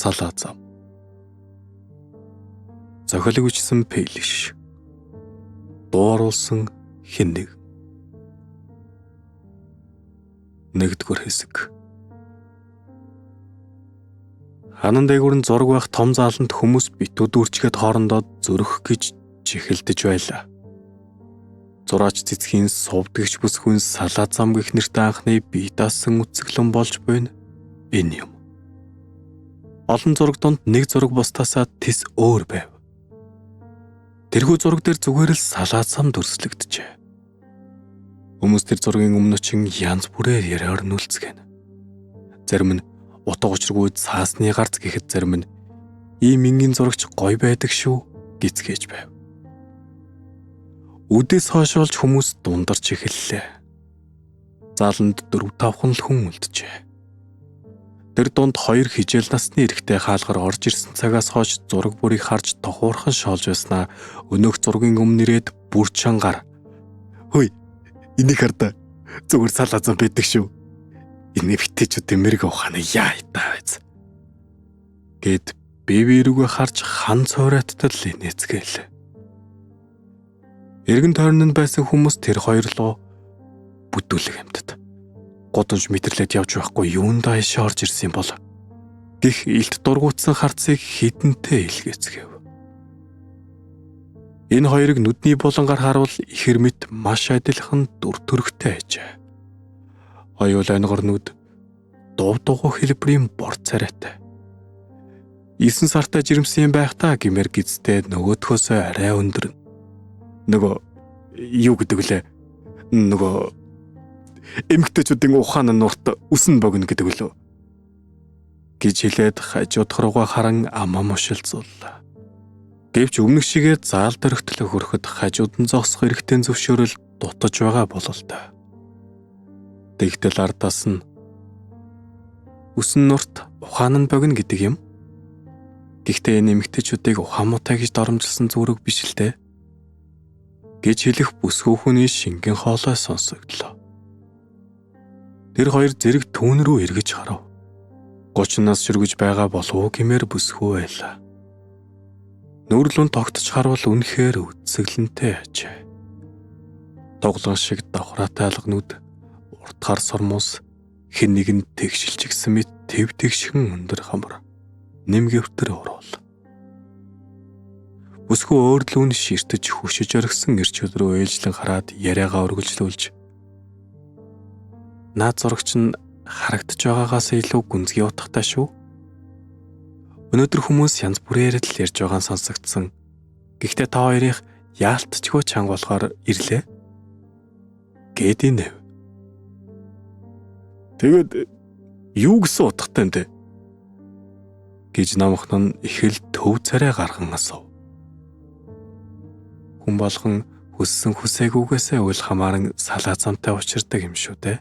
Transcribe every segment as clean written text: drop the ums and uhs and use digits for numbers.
салаа зам. Зохиолыг бичсэн Пейлиш. Дууруулсан хэн нэг. 1-р хэсэг. Ханан дээгүүрэн зураг байх том зааланд хүмүүс битүүд үрчгээд хоорондоо зөрөх гэж чихэлдэж байлаа. Зураач цэцгийн сувдгч бүсгүйн салаа зам гэх нэртэй анхны бие даасан үцэглэн болж буйна энэ юм. Олон зураг донд нэг зураг бусдаасаа тис өөр байв. Тэрхүү зураг дээр зүгээр л салаа зам дүрслэгдэжээ. Хүмүүс тэр зургийн өмнөчин янз бүрээр яриаар нүлцгэн. Зарим нь утга учиргүй цаасны гарц гэхэд зарим нь ийм энгийн зурагч гоё байдаг шүү гисгээж байв. Үдээс хойш болж хүмүүс дундарч эхэллээ. Зааланд 4-5 л хүн үлджээ. Тэр дунд 2 хижээл насны эрэгтэй хаалгаар орж ирсэн цагаас хойш зураг бүрийг харж тохуурхан шоолж байснаа өнөөх зургийн өмнө ирээд бүр чангаар "Хөөе, энийг хардаа. Зүгээр салаа зам байдаг шүү. Энэ битээчүүдийн мэрэг ухааны яа таа байц." гэд бие рүүгээ харж хан цойрооттол инээцгээл. Эргэн тойронд байсан хүмүүс тэр хоёр руу бүдүүлэг амьтад. Годомж мэдэрлээд явж байхгүй юундаа иш орж ирсэн бол гих илт дургуутсан харцыг хідэнтэй илгээцгээв. Энэ хоёрыг нүдний булангаар харуул ихэр мэт маш адилхан дүр төрхтэй ажээ. Хоёул анигор нүд дув дугуй хэлбэрийн бор царайтай. 9 сартай жирэмсэн байх та гэмээр гизтэй нөгөөдхөөсөө арай өндөр. Нөгөө юу гэдэг лээ? Нөгөө эмгтээчүүдийн ухаан нурт үсэн богино гэдэг лөө гэж хэлээд хажуудах руугаа харан амаа мушилзууллаа. Гэвч өмнөх шигээ заал дөрөгтлө хөрөхөд хажууд нь зогсох эрэгтэй зөвшөөрөл дутаж байгаа болол та. Тэгтэл ардаас нь үсэн нурт ухаан нь богино гэдэг юм. Гэхдээ энэ эмгтээчүүдийг ухаан муутай гэж доромжилсан зүрэг биш л дээ гэж хэлэх бүсгүйхүүний шингэн хоолой сонсогдлоо. Тэр хоёр зэрэг түүн рүү эргэж харав. 30 нас шүргэж байгаа болов уу гэмээр бүсгүй байлаа. Нүрлүн тогтож харвал үнэхээр үцэглэнтэй ажээ. Тоглон шиг давхраатай алганууд, уртгаар сормус, хэн нэгэнд тэгшилж гисэн мэт тэв тэгшхэн өндөр хамар, нэмгэвтэр уруул. Бүсгүй өөрлүүн ширтэж хүшиж оргисон эрчүүд рүү ээлжлэн хараад яриагаа өргөлжлүүлж "Наад зурагч нь харагдаж байгаагаас илүү гүнзгий утгатай шүү. Өнөөдөр хүмүүс янз бүрээр л ярьж байгаа нь сонсогдсон. Гэхдээ та хоёрыг яалтчгүй чанга болохоор ирлээ" гэд инэв. "Тэгэд юу гэсэн утгатай нэ?" гэж намхан нь их л төв царай гарган асуув. Хүн болгон хүссэн хүсээгүйгээсээ үл хамааран салаа замтай учирдаг юм шүү дээ.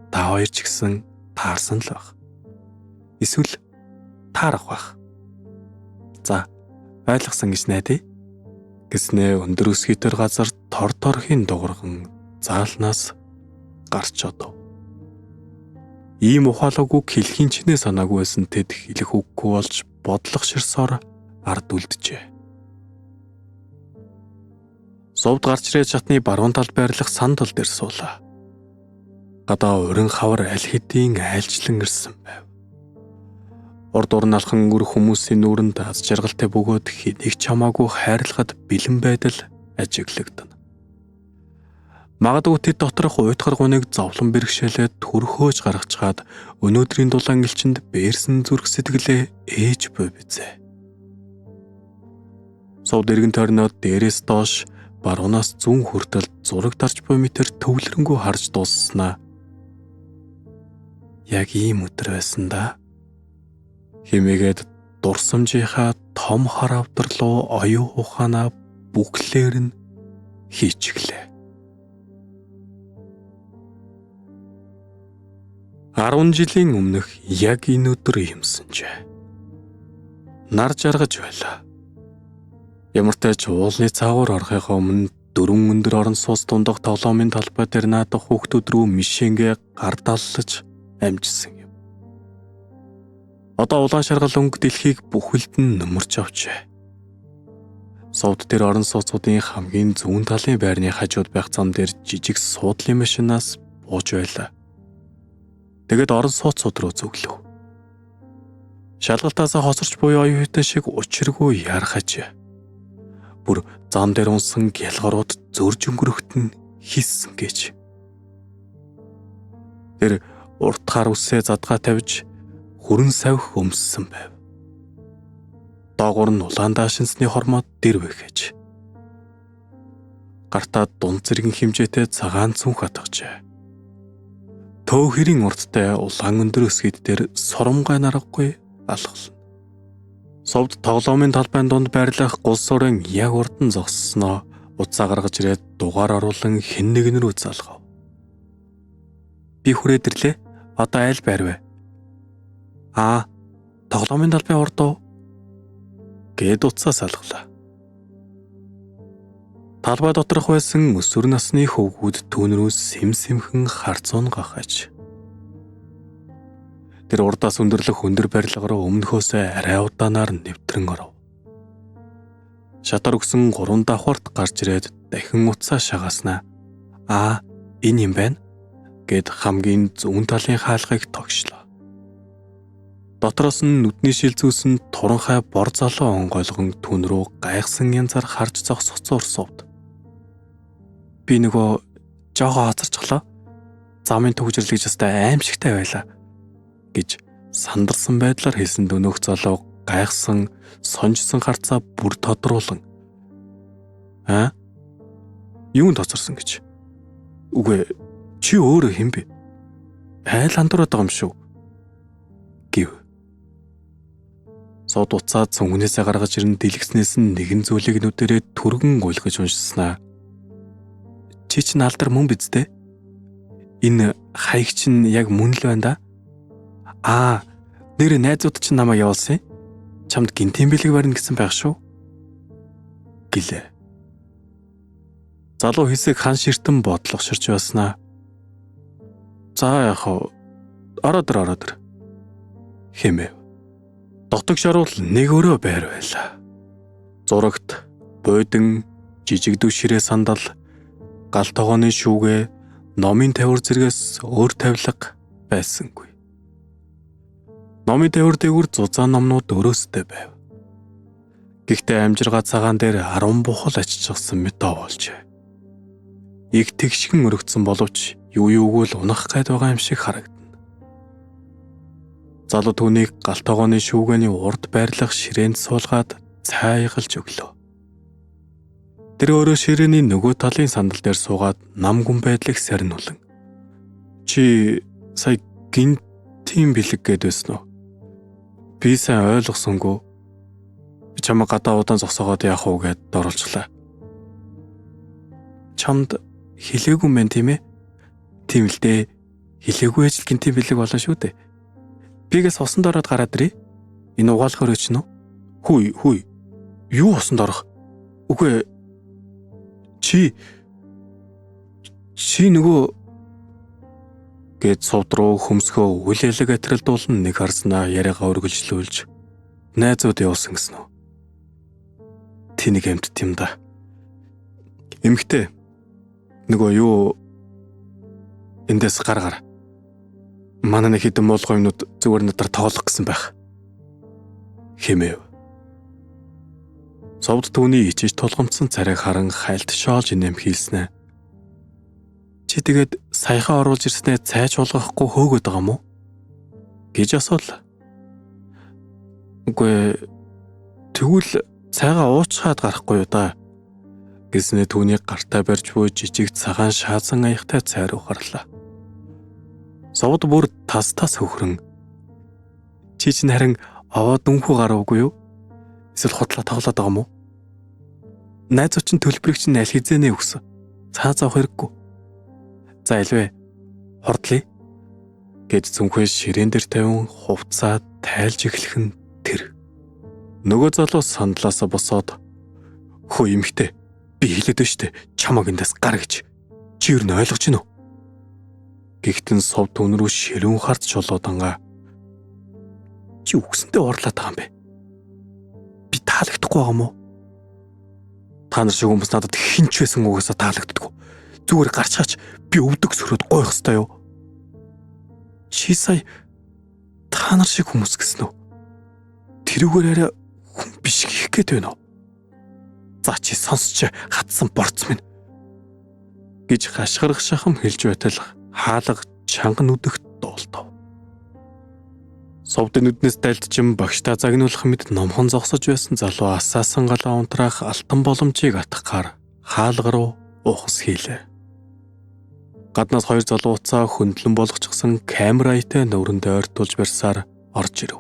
Та хоёр ч гэсэн таарсан л байх. Эсвэл таарах байх. За, ойлгосон гэж найдаа. Гэснээ өндөр өсгийтер газар тор торхийн дуурган заалнаас гарч одов. Ийм ухаалаагүй хэлхийн чинээ санаагүй байсан тэд хэлэх үггүй болж бодлого ширсоор ард үлджээ. Сувд гарч ирээд шатны баруун талд байрлах сандал дээр суулаа. Гадаа урин хавар аль хэдийн айлчлан ирсэн байв. Урд урналхан өнгөрөх хүмүүсийн нүрэнд аз жаргалтай бөгөөд хэнийг ч хамаагүй хайрлахад бэлэн байдал ажиглагдана. Магадгүй тэд доторх уйтгар гуниг зовлон бэрхшээлээд төрхөөж гаргачгаад өнөөдрийн дулаан элчинд бээрсэн зүрх сэтгэлээ ээж буй бизээ. Сувд эргэн тойрноо дээрээс доош баруунаас зүүн хүртэл зураг дарж буй мэтэр төвлөрөнгөө харж дуусснаа. Яг ийм өдөр байсан да. Хэмээгээд дурсамжийнхаа том хар авдралуу оюу ухаанаа бүхлээр нь хийчихлээ. 10 жилийн өмнөх яг энэ өдөр юмсанжээ. Нар жаргаж байлаа. Ямартай ч уулны цаагуур орохын өмнө 4 өндөр орон сууц дундах тоглоомын талбай дээр наадах хүүхдүүд рүү мишэнгээ гар даллаж амжсан юм. Одоо улаан шаргал өнгө дэлхийг бүхэлд нь нөмөрч авчээ. Совд дээр орон сууцуудын хамгийн зүүн талын байрны хажууд байх зам дээр жижиг суудлын машинаас бууж байлаа. Тэгээд орон сууцууд руу зүглэв. Шалгалтаасаа хосорч буй оюутан шиг учиргүй ярахаж. Бүр зам дээр унсан гялгарууд зөрж өнгөрөхт нь хиссэн гэж. Тэр урт хар үсээ задгаа тавьж хүрэн савх өмссөн байв. Доогуур нь улаан даашинсны хормоод дэрвэхэж. Гартаа дунд зэргийн хэмжээтэй цагаан цүнх хатгажээ. Төө хэрийн урттай улаан өндөр өсгийд дээр соромгой наргагүй алхална. Совд тоглоомын талбайн дунд байрлах гул сурын яг урд нь зогссноо уцаа гаргаж ирээд дугаар оруулан хэн нэгэн рүү залгав. Би хүрээд ирлээ. Одоо айл байр вэ? Тоглоомын талбайн урд уу? Гэд уцаа салглаа. Талбай доторх байсан өсвөр насны хөвгүүд түүнрүү сэмхэн харцуун гахаж. Тэр урдаас өндөрлөх өндөр барилга руу өмнөхөөсөө арай удаанаар нэвтрэн оров. Шатар өгсөн 3 давхарт гарч ирээд дахин уцаа шагаснаа. Энэ юм байна гэд хамгийн зүүн талын хаалгыг тогшлоо. Дотроос нь нүдний шилзүүлсэн туранхай бор залуу онгойлгон түн рүү гайхсан янзаар харж зогсоцоор сувд. Би нөгөө жоо хоцорчлоо. Замын төвжирлэгж өстэй аимшигтай байлаа гэж сандарсан байдлаар хэлсэн дөнөөх залуу гайхсан сонжсон харцаа бүр тодруулан. Юунд тоцорсон гэж? Үгүй чи өөрөө хэн бэ? Айл хандураад байгаа юм шүү гэв. Сод уцаа цүнхнээсээ гаргаж ирэн дэлгэснээс нь нэгэн зүйлийг нүдэрээ түргэн гуйлгаж уншснаа. Чи чинь алдар мөн биз дээ? Энэ хаяг чинь яг мөн л байна да. Нэр найзууд чинь намайг явуулсан. Чамд гинтийн бэлэг барина гэсэн байх шүү гэлээ. Залуу хэсэг хан ширтэн бодлогоширч байснаа. За яах вэ? Ороод ир хэмэв. Дотог шаруул нэг өрөө байр байлаа. Зурагт буйдан жижиг дүшрээ сандал, гал тогооны шүүгээ, номын тавир зэргээс өөр тавилга байсангүй. Номын тавир дээгүүр зузаан номнууд өрөөстэй байв. Гэхдээ амжиргаа цагаан дээр 10 бухал аччихсан метал болжээ. Их тэгшгэн өргөцсөн боловч юу л унах гээд байгаа юм шиг харагдана. Залуу түүнийг гал тогооны шүүгээний урд байрлах ширээнд суулгаад цайгалж өглөө. Тэр өөрөө ширээний нөгөө талын сандал дээр суугаад нам гүн байдлыг сарниулан. Чи сая гинтийн бэлэг гээд байсан уу? Би сайн ойлгосонгүй. Чамайг гадаа удаан зогсоогоод яах вэ гэд доруулчлаа. Чамд хэлээгүй мэн тийм ээ? Тийм л дээ. Хэлээгүй ажил гинтийн бэлэг болно шүү дээ. Бигээс усанд ороод гараад ирээ. Энэ угаалгаар өчнө үү? Хүй. Юу усанд орох? Үгүй чи нөгөө гэд сувд руу хөмсгөө үлээлэг атралдуулан нэг харснаа яриагаа өргөлжлүүлж найзууд явуулсан гэсэн үү? Тэнийг амт тийм да. Эмхтэй нөгөө юу эндээс гаргаар. Манай нэг хэдэн муулгой юмнууд зүгээр надаар тоглох гэсэн байх хэмэв. Совд түүний ичиж тулгамдсан царайг харан хайлт шоолж инэм хийлснэ. Чи тэгээд саяхан оруулж ирснээ цайж болгохгүй хөөгöd байгаа мó гэж асуув. Үгүй тэгвэл цайгаа уучхаад гарахгүй юу да гэснээр түүний гартаа барьж буй жижиг цагаан шаазан аяхтай цай руу харлаа. Совд бүр тас хөхрөн. Чи чинь харин аваад дүнхүү гараагүй юу? Эсвэл хутлаа тоглоод байгаа мó? Найзууд чинь төлбөрийг чинь аль хизээнэ өгсөн. Цаа заах хэрэггүй. За илвэ. Хордлъя. Гэд зүнхээ ширээн дээр тавин хувцаа тайлж эхлэх нь тэр. Нөгөө залуу сандлаасаа босоод хөө эмхтэй би хэлээд байна штэ чамаг эндээс гар гэж. Чи юу н ойлгож гинөө? Гэхдээ сов түн рүү ширүүн харц чулуудангаа. Чи үгсэндээ уурлаад байгаа юм бэ? Би таалагдахгүй байгаа мó? Та нар шиг хүмүүс надад хинч байсан угаасаа таалагддаггүй. Зүгээр гарч хаач би өвдөг сөрөөд гойх ёстой юу? Чи сая та нар шиг хүмүүс гэсэн үү? Тэрүүгээр арай хүн биш гэх гээд байна уу? За чи сонсч хатсан борц минь гэж хашгирах шахам хэлж байтал хаалга чанга нүдэгт дуултав. Совдын нүднээс дайлдчин багштай загнуулах мэд номхон зогсож байсан залуу асаасан галаа унтраах алтан боломжийг атгахаар хаалга руу ухас хийлээ. Гаднаас хоёр залуу уцаа хөндлөн болгочихсон камер аятай нүүрэндээ ойртуулж барьсаар орж ирэв.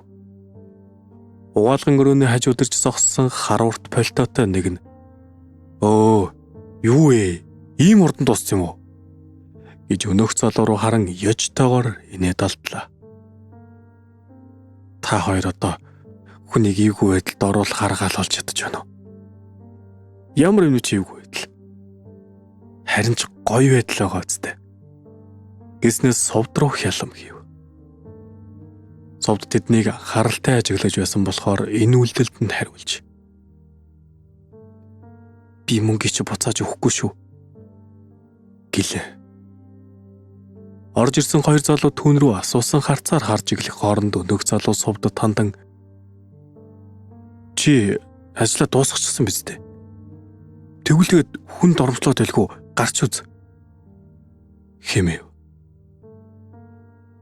Угаалгын өрөөний хажуудэрч зогссон харуурт пальтотой нэг нь "Өө, юу вэ? Ийм урдан дууссан юм уу?" гэж өнөөх залуу руу харан ёжтойгоор инээд алдлаа. Та хоёр одоо хүнийг ийгүү байдалд оруулах арга олж чадж байна уу? Ямар юм чи ийгүү байдал? Харин ч гоё байдал байгаа үстэй. Гэснээс совд руу хялам хийв. Совд тэднийг харалтай ажиглаж байсан болохоор энэ үйлдэлд нь хариулж: "Би мөнгө чи буцааж өгөхгүй шүү" гэлээ. Орж ирсэн хоёр залуу түүн рүү асуусан харцаар харж иглэх хооронд өнөөх залуу совдод хандан "Чи ажлаа дуусгачихсан биз дээ? Тэгвэл тэгээд хүнд оромжлоод байлгүй гарч үз" хэмэв.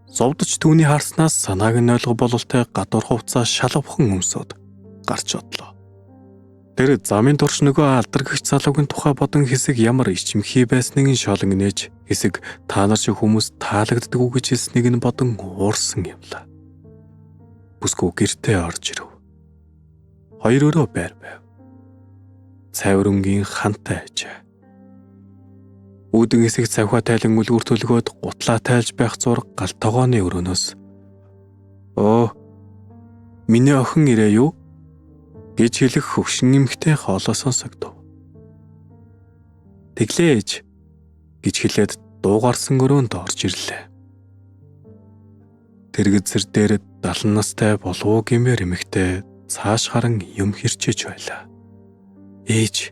Совдч түүний харснаас санааг нь ойлгох бололтой гадуур хувцас шалавхан өмсөд гарч одлоо. Тэр замын турш нөгөө алдаргагч залуугийн тухай бодон хэсэг ямар ичимхий байсныг нь шолон нээж хэсэг та нар шиг хүмүүс таалагддаггүй гэж хэлснийг нь бодон уурсан юмлаа. Бүсгүй гэртээ орж ирэв. Хоёр өрөө байр байв. Цайврынгийн хантай ажээ. Үүдэн хэсэг цавхаа тайлан үлгэр төлгөөд гутлаа тайлж байх зураг гал тогооны өрөөнөөс "Оо, миний охин ирээ юу?" гэж хэлэх хөвшин эмхтэй хоолой сонсогдов. "Тэглээж" гэж хэлээд дуугарсан өрөөнд орж ирлээ. Тэргэцэр дээр 70 настай болов гэмээр эмэгтэй цааш харан юм хэрчиж байлаа. "Ээж,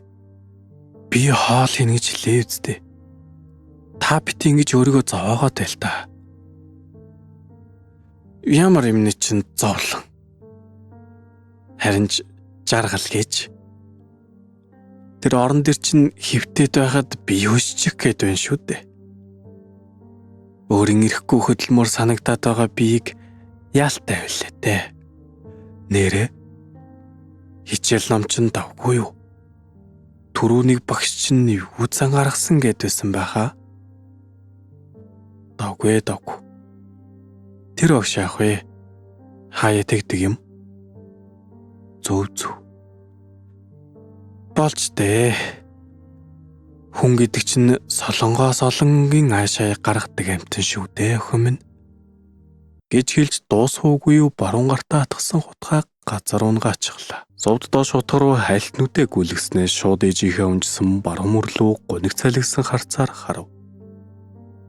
би хоол хийнэ гэж лээвздээ. Та бит ингэж өөрийгөө зовоогоод байл та." "Ямар юмны чинь зовлон. Харин ч жаргал гэж. Тэр орон дээр чинь хөвтөд байхад би хүсчих гээд байна шүү дээ. Өөрийн ирэхгүй хөдөлмөр санагдаад байгаа биеийг яалтай байлаа те. Нэрэ хичээл ном чинь давгүй юу? Түрүүнийг багш чинь юу зан гаргасан гэдээсэн байхаа?" "Давгүй. Тэр огш яах вэ? Хаяа тэгдэг юм?" Зөв. Болж дээ. Хүн гэдэг чинь солонгоос олонгийн аашаа гаргадаг амьтан шүү дээ охин минь. Гэж хэлж дуусхуугүй юу баруун гартаа атгсан хутгаа газар унгаачихлаа. Зовд доош хутга руу хайлт нүдэ гүйлгэснээр шууд ээжийнхээ унжсан баруун мөрлөө гуниг цалгисан харцаар харав.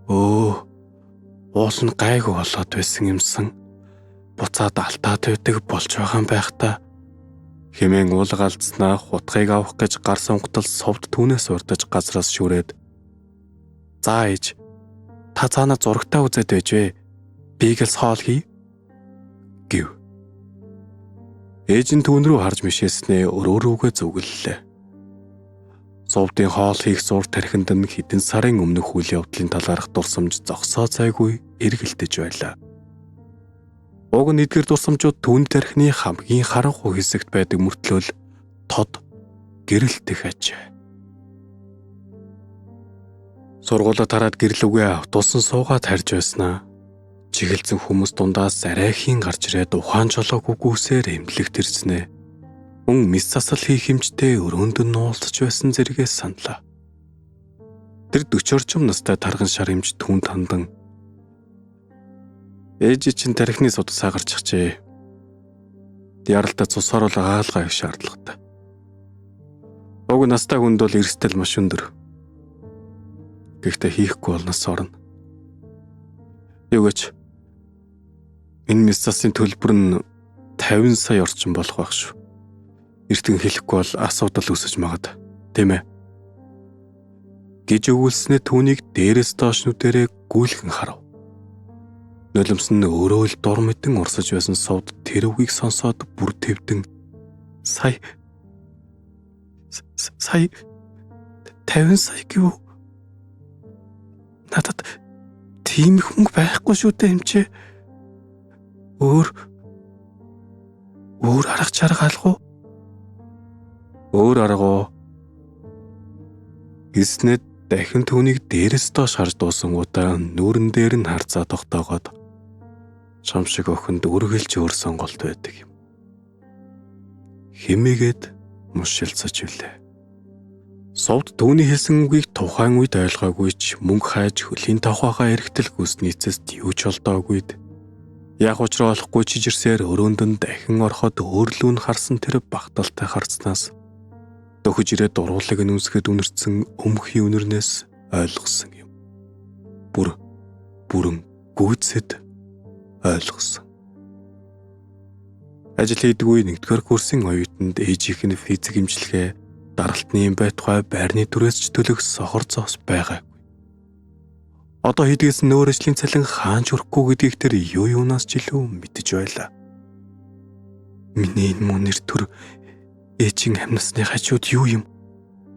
Өө, уул нь гайгүй болоод байсан юмсан. Буцаад алтаа тавьдаг болж байгаа юм байх та. Хэмээн уулга алдснаа хутгыг авах гэж гар сонготол совд түүнээс урдаж газраас шүрээд "За ээж, та цаанаа зурагтаа үзээд байж вэ? Бигээс хоол хий" гэв. Ээж нь түүн рүү харж мишээснээ өрөө рүүгээ зүгэллээ. Совдын хоол хийх зур тархинд нь хэдэн сарын өмнөх үйл явдлын талаарх дурсамж зогсоо цайгүй эргэлдэж байлаа. Уг нь эдгээр дурсамжууд түүний тархины хамгийн харанхуй хэсэгт байдаг мөртлөөл тод гэрэлтэх ажээ. Сургуулаа тараад гэрэл үгээ автобусан суугаад харж байснаа чигэлзэн хүмүүс дундаас арайхийн гарч ирээд ухаан жолоог үгүйсээр эмнэлэгт ирснээ. Мөн мис засал хийх хэмжтэй өрөөнд нь уулзч байсан зэрэгээс саналаа. Тэр 40 орчим настай тарган шар хэмж түүнд хандан "Ээж чинь тархины судас сагарч чжээ. Яралтай цусаар бол хаалгаа их шаардлагатай. Уг настай хүнд бол эрсдэл маш өндөр. Гэхдээ хийхгүй болноос орно. Юугаач энэ мис засын төлбөр нь 50 сая орчим болох байх шүү. Эртэн хэлэхгүй бол асуудал үүсэж магад, тийм ээ. Гэж өгүүлснээр түүнийг дээрээс доош нүдэрээ гүйлхэн харав. Нулимс нь өөрөө л дор мэдэн урсаж байсан сувд тэр үгийг сонсоод бүр твдэн сая 50 сая гэв. Надад тийм их мөнгө байхгүй шүү дээ эмчээ. Өөр арга чарга алгуу. Өөр арга гэснээр дахин түүнийг дээрээс доош харж дуусангуудаа нүүрэн дээр нь харцаа тогтоогоод шамшиг охинд үргэлж өөр сонголт байдаг юм. Хэмээгээд мушилцаж үлээ. Сувд түүний хэлсэн үгийг тухайн үед ойлгоогүй ч мөнгө хайж хөлийн тавхаахаа эргэтэл гүйсний эцэст юу ч олдоогүйд. Яг учраа олохгүй чижирсээр өрөөндөн дахин ороход өөрлөө нь харсан тэр багталтай харцнаас дөхөж ирээд дуруулаг нь үнсгэд үнэрсэн өмхий үнэрнээс ойлгосон юм. Бүрэн гүйцэд ойлгосон. Ажил хийдэг үе 1-р курсын оюутанд ээжийнх нь физик имчилгээ, даралтны байтугай байрны түрээс ч төлөх сохор зоос байгаагүй. Одоо хийдгээс нөөр ажлын цалин хаанч өрөхгүй гэдгийг тэр юунаас ч илүү мэдэж байлаа. Миний энэ мөнэр төр ээжийн амьнасны хажууд юу юм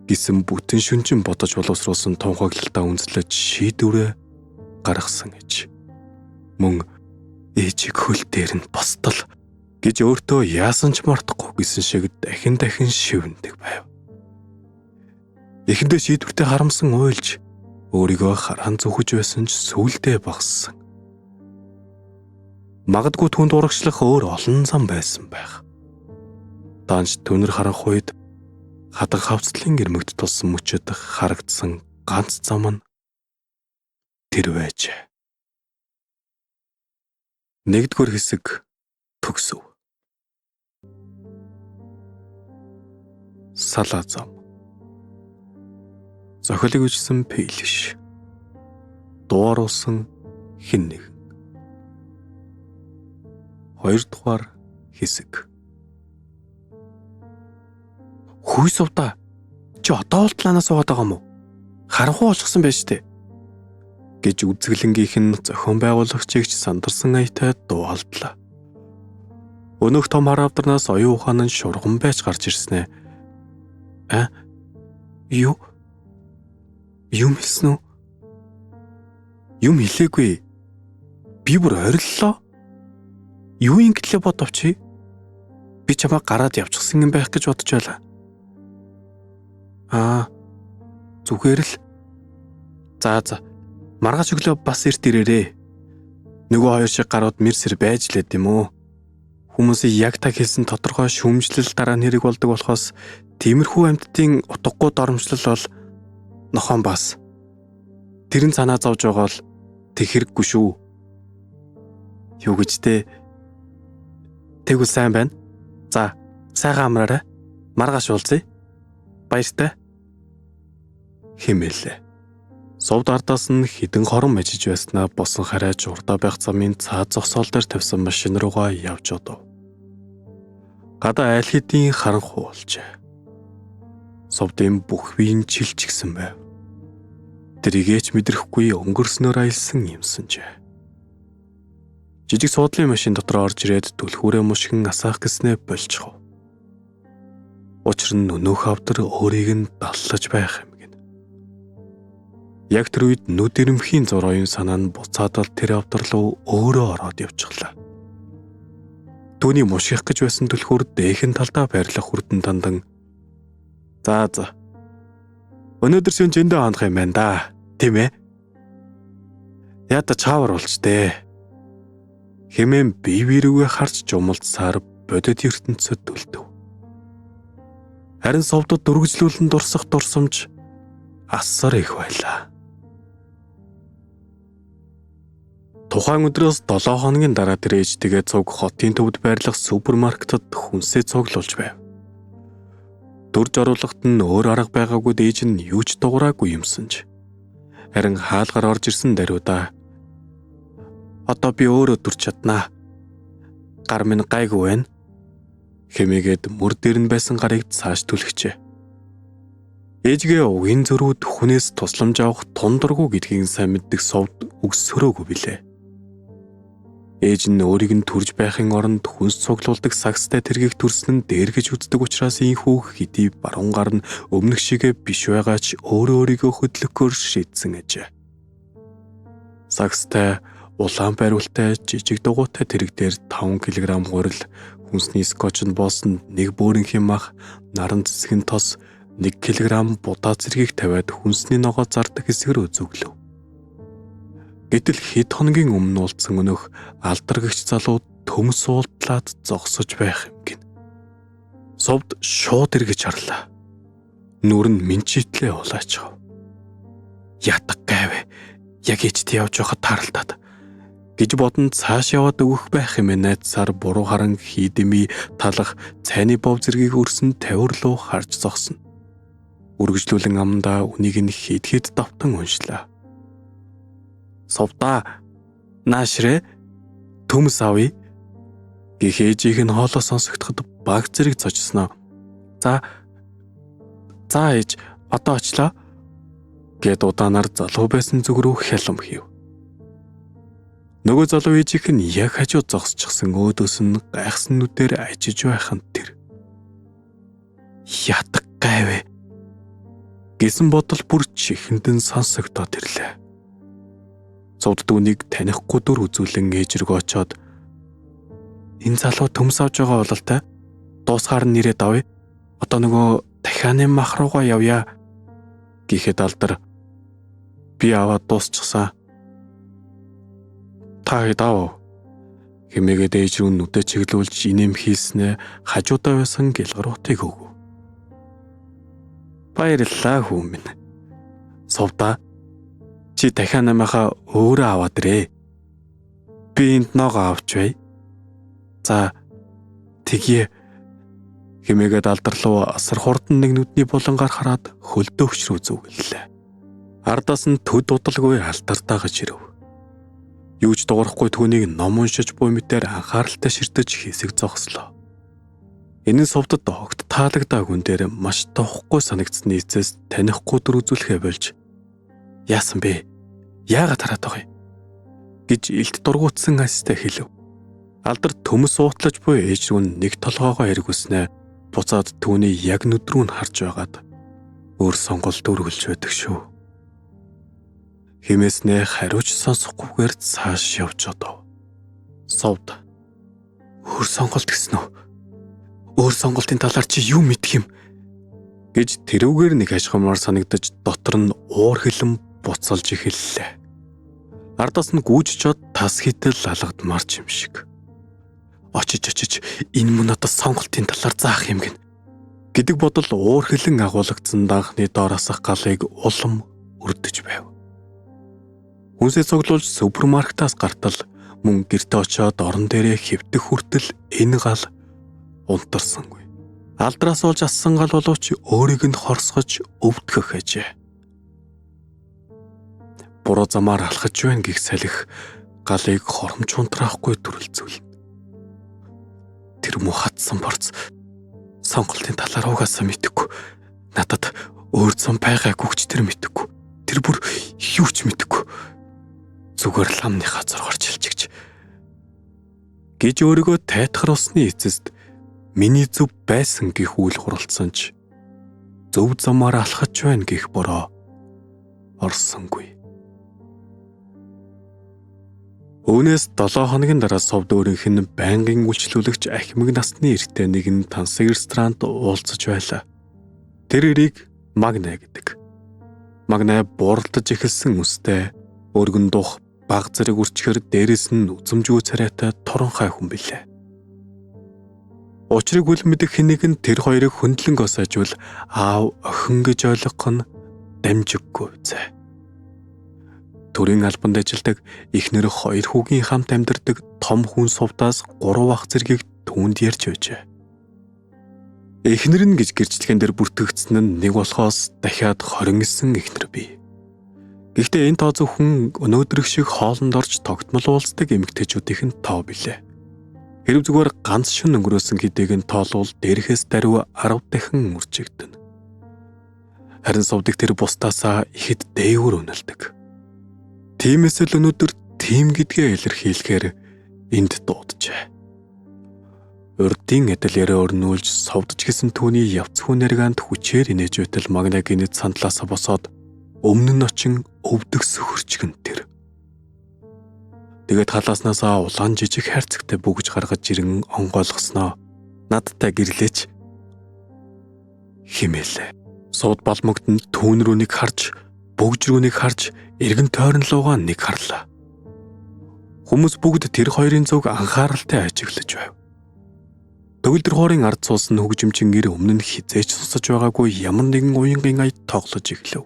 гэсэн бүтэн шүнжин бодож боловсруулсан тунхаглалтаа үнслэж шийдвэрээ гаргасан ээж. Мөн ээжийг хөл дээр нь бостол гэж өөртөө яасан ч мартахгүй гэсэн шиг дахин шивндэг байв. Эхэндээ шийдвэртээ харамсан уйлж өөрийгөө хараан зүхэж байсан ч сүулдэ багссан. Магадгүй түнд урагшлах өөр олон зам байсан байх. Данч түнэр харах үед хатан хавцлын гэрмэгт тулсан мөчөд харагдсан ганц зам нь тэр байжээ. 1-р хэсэг төгсөв. Салаа зам. Зохиолыг бичсэн Пейлиш. Дууруулсан хэн нэгэн. 2-р хэсэг. Хүй сувда. Чи одоо л планаас суугаад байгаа юм уу? Харанхуй олчихсан байж тээ. Гэж үзэглэнгийнх нь зохион байгуулагчийг ч сандарсан аятай дууалдлаа. Өнөөх том хар авдарнаас оюун ухаан нь шурган байж гарч ирсэн ээ. Юу хэлсэн үү? Юм хэлээгүй. Би бүр ориллоо. Юу ингэтлээ бодовч. Би чамаа гараад явчихсан юм байх гэж бодож байлаа. Зүгээр л. За. Маргааш өглөө бас эрт ирээрээ. Нөгөө хоёр шиг гарууд мэрсэр байж лээд юм уу? Хүмүүсийн яг та хэлсэн тодорхой шүүмжлэл дараа нь хэрэг болдог болохоос тиймэрхүү амьтдын утгагүй доромжлол бол нохон бас. Тэр нь санаа зовж байгаа л тэг хэрэггүй шүү. Юу гэж те? Тэгвэл сайн байна. За, сайхан амраарай. Маргааш уулзъя. Баяртай. Хэмээлээ. Сувд ардаас нь хідэн хорон мажиж байснаа босон харайж урдаа байх замын цаад зогсоол дээр тавьсан машин руугаа явж одов. Гадаа аль хэдийн харанхуй болжээ. Сувдын бүх биеийн чилчгсэн байв. Тэрийгээч мэдрэхгүй өнгөрснөөр аялсан юмсанжээ. Жижиг суудлын машин дотор орж ирээд түлхүүрээ мушгин асаах гэснээ болчихов. Учир нь өнөөх авдар өөрийг нь даллаж байх юм гин. Яг тэр үед нүд ирэмхийн зур оюун санаа нь буцаад л тэр авдар руу өөрөө ороод явчихлаа. Түүний мушгих гэж байсан түлхүүр дээхэн талдаа байрлах хүрдэн тандан За. Өнөөдөр шөнө зөндөө хандах юм байна да. Тийм ээ. Ята чавар болж дээ. Хэмээн бие биирүүгээ харж жумалцсаар бодит ертөнцөд төлдөв. Харин сувдад дүргэжлүүлэн дурсах дурсамж асар их байлаа. Тухайн өдрөөс 7 хоногийн дараа тэр ээжтэйгээ цуг хотын төвд байрлах супермаркетад хүнсээ цуглуулж байв. Дүрж оруулахад нь өөр арга байгаагүй ээж нь юу ч дуурайгүй юмсанж. Харин хаалгаар орж ирсэн даруйдаа "Одоо би өөрөө дүрч чаднаа" Гар минь гайгүй байна. Хэмээгээд мөр дээр нь байсан гарыг цааш түлхжээ. Ээжгээ угийн зөрүүд хүнээс тусламж авах тундаргүй гэдгийг сайн мэддэг Совд өгсөрөөгүй билээ. Ээж нь өөрийг нь төрж байхын оронд хүнс цуглуулдаг сагстай тэргийг төрсөн нь дээргэж үздэг учраас ийхүү хэдий баруун гар нь өмнөх шигээ биш байгаа ч өөрийгөө хөдлөхөөр шийдсэн ажээ. Сагстай улаан бариултай жижиг дугуйтай тэрэг дээр 5 кг гурил, хүнсний скотч нь боосон нэг бөөрөнхийн мах, наран цэцгийн тос, 1 кг будаа зэргийг тавиад хүнсний ногоо зардаг хэсгэр үзүүлв. Гэтэл хэд хоногийн өмнө уулзсан өнөх алдаргагч залуу төмс уултлаад зогсож байх юм гин. Совд шууд эргэж харлаа. Нүр нь минчитлээ улаачав. Ятаг гайвэ. Яг ичтэй явж байхад тааралдаад гэж бодон цааш яваад өгөх байх юм найдсаар буруу харан хийдэмий талах цайны бов зэргийг өрсөн тавирлуу харж зогсно. Үргэлжлүүлэн амдаа үнийг нь хэд давтан уншлаа. Совдаа наашрэ төмс авъя гэх ээжийнх нь хоолоо сонсогдоход баг зэрэг зожсноо. За ээж одоо очлоо гэд удаанаар залуу байсан зүг рүү хялам хийв. Нөгөө залуу ээжийнх нь яг хажуу зогсчихсан өөдөөс нь гайхсан нүдээр ажиж байханд тэр ятаг гайвэ гэсэн бодол бүр чихэндэн сонсогдоод ирлээ. Совд түүнийг танихгүй дүр үзүүлэн ээж рүү очоод энэ залуу төмс авж байгаа бололтой. Дуусгаар нь нэрээ давъя. Одоо нөгөө дахианы мах руугаа явъя гэхэд алдар би аваад дуусчихсан. Та хэд хэмээгээд ээж рүү нүдэ чиглүүлж инэм хийснээ хажуудаа байсан гэлгаруудыг өгөв. Баярлалаа хүү минь. Совдаа чи дахиад намайхаа өөрөө аваад ирээ. Би энд ногоо авч бай. За тэгье хэмээгээд алдарлуу асар хурдан нэг нүдний булангаар хараад хөлдөөгч рүү зүгэллээ. Ардаас нь төд удалгүй алтартаа гаж ирэв. Юу ч дуурахгүй түүнийг ном уншиж буй мэтээр анхааралтай ширтэж хэсэг зогслоо. Энэ нь Совдод огт таалагдаагүй дээр маш тоохгүй санагдсны эцэс танихгүй дүр үзүүлэхэ болж яасан бэ? Яагаад хараад байгаа юм? Гэж илт дургуутсан астай хэлв. Алдар төмс уутлаж буй ээж рүү нэг толгоогоо эргүүлснэ буцаад түүний яг нүд рүү нь харж байгаад өөр сонголт өргөлж байдаг шүү. Хэмээснээ хариуч сонсохгүйгээр цааш явж одов. Совд өөр сонголт гэсэн үү? Өөр сонголтын талаар чи юу мэдх юм? Гэж тэрүүгээр нэг ашгамаар санагдаж дотор нь уур хилэн буцалж эхэллээ. Ардаас нь гүйжчод тас хитэл алгадмарч юм шиг. Очиж энэ мөн одоо сонголтын талаар заах юм гин гэдэг бодол уур хилэн агуулгдсан данхны доороосох галыг улам өрдөж байв. Хүнсээ цуглуулж супермаркетаас гартал мөн гэрте очиод орон дээрээ хэвтэх хүртэл энэ гал унтарсангүй. Алдраас болж ассан гал боловч өөрийг нь хорсгож өвдгөх ажээ. Буруу замаар алхаж байна гих салхи галыг хоромч унтраахгүй төрөлцүүлнэ. Тэр муу хатсан борц сонголтын талаар угаасаа мэдэхгүй. Надад өөр зам байгаагүй ч тэр мэдэхгүй. Тэр бүр юу ч мэдэхгүй. Зүгээр л амныхаа зургаар чилчигч гэж өөрийгөө тайтгаруулсны эцэст миний зөв байсан гэх үйл хуралцсан ч зөв замаар алхаж байна гэх бороо орсонгүй. Үүнээс 7 хоногийн дараа Совд өөрийнх нь байнгын үйлчлүүлэгч ахимаг насны эрэгтэй нэгэн тансаг ресторанд уулзаж байлаа. Тэр эрийг Магна гэдэг. Магна бууралтаж эхэлсэн үстэй, өргөн дух, баг зэрэг үрчгэр дээрэс нь үзэмжгүй царайтай торонхай хүн билээ. Учрыг үл мэдэх хэнийг нь тэр хоёрыг хөндлөн госоожвол аав охин гэж ойлгох нь дамжиггүй зэ. Төрийн албанд ажилладаг эхнэр 2 хүүгийн хамт амьдардаг том хүн Совдаас 3 ах зэргийг түүнд ярьж байжээ. Эхнэр нь гэж гэрчлэгэн дээр бүртгэгдсэн нь нэг болохоос дахиад 29 эхнэр бий. Гэхдээ энэ тоо зөвхөн өнөөдрөх шиг хоолнд орж тогтмол уулздаг эмэгтэйчүүдийн тоо билээ. Хэрв зүгээр ганц шөнө өнгөрөөсөн хэдийг нь тоолвол дээрхээс даруй 10 дахин үржигдэнэ. Харин совдыг тэр бусдаасаа ихэд дээгүүр үнэлдэг. Тиймээс л өнөөдөр тийм гэдгээ илэрхийлэхээр энд дууджээ. Урдын адил яриа өрнүүлж совдж гисэн түүний явц хүн наргаанд хүчээр инээж байтал Магнагийн сандлаасаа босоод өмнө нь очин өвдөг сөхөрчгөн тэр. Тэгээд халааснасаа улаан жижиг хайрцагтай бүгж гаргаж ирэн онгойлгосноо надтай гэрлээч химээлээ. Сууд балмогт нь түүн рүү нэг харж, бүгж рүү нэг харж, эргэн тойрнолоогаа нэг харлаа. Хүмүүс бүгд тэр хоёрын зүг анхааралтай ажиглаж байв. Төгөлдөр хоорын ард суусан хөгжимчин өмнө нь хизээч сусаж байгаагүй ямар нэгэн уянгийн ая тоглож эхлэв.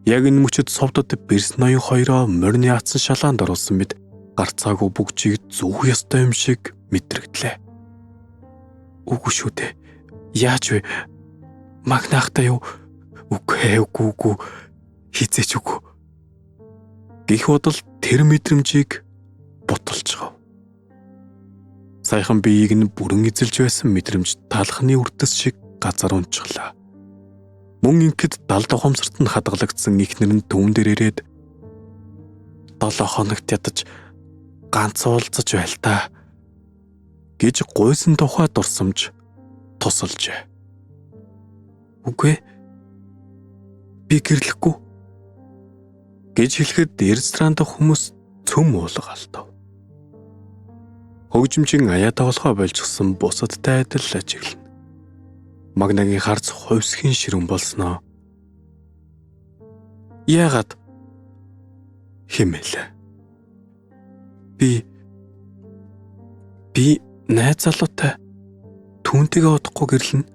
Яг энэ мөчөд совдод бэрс ноён хоёроо морины атсан шалаанд оруулсан мэд гарцаагүй бүгжийг зүөх ёстой юм шиг мэдрэгдлээ. Үгүй шүү дээ. Яаж вэ? Магнаахтай юу? Үгүй хизээч үгүй. Гэх бодол тэр мэдрэмжийг буталчгав. Саяхан биеийг нь бүрэн эзэлж байсан мэдрэмж талхны үрдэс шиг газар унчглаа. Мөн ингээд далд ухамсарт нь хадгалагдсан ихнэр нь түүн дээр ирээд 7 хоногт ядаж ганц уулзаж байл та гэж гуйсан тухай дурсамж тусалжээ. Үгүй би гэрлэхгүй гэж хэлэхэд ресторан дах хүмүүс цөм уулга алдав. Хөгжимчин аяа тоглохоо болжсэн бусадтай адил ажиглана. Магнагийн харц хувьсхийн ширүүн болсноо. Яагаад химэлээ. Би найз залуутай түүнтэйгээ удахгүй гэрлэнэ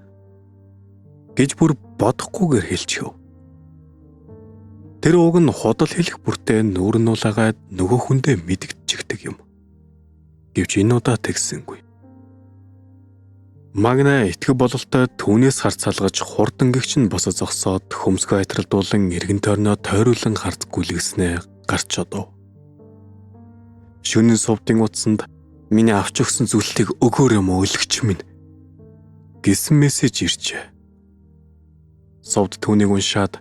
гэж бүр бодохгүйгээр хэлчихв. Тэр уг нь худал хэлэх бүртээ нүүр нь улаагаад нөгөө хүндээ мэдгдчихдэг юм. Гэвч энэ удаа тэгсэнгүй. Магна итгэх бололтой түүнээс харц салгаж хурдан гэгч нь босоо зогсоод хөмсгөө айтралдуулан эргэн тойрноо тойруулан харц гүлгэснээ гарч одов. Шөнийн сувдын утсанд миний авч өгсөн зүйлтийг өгөөр юм өлгч минь гэсэн мессеж иржээ. Сувд түүнийг уншаад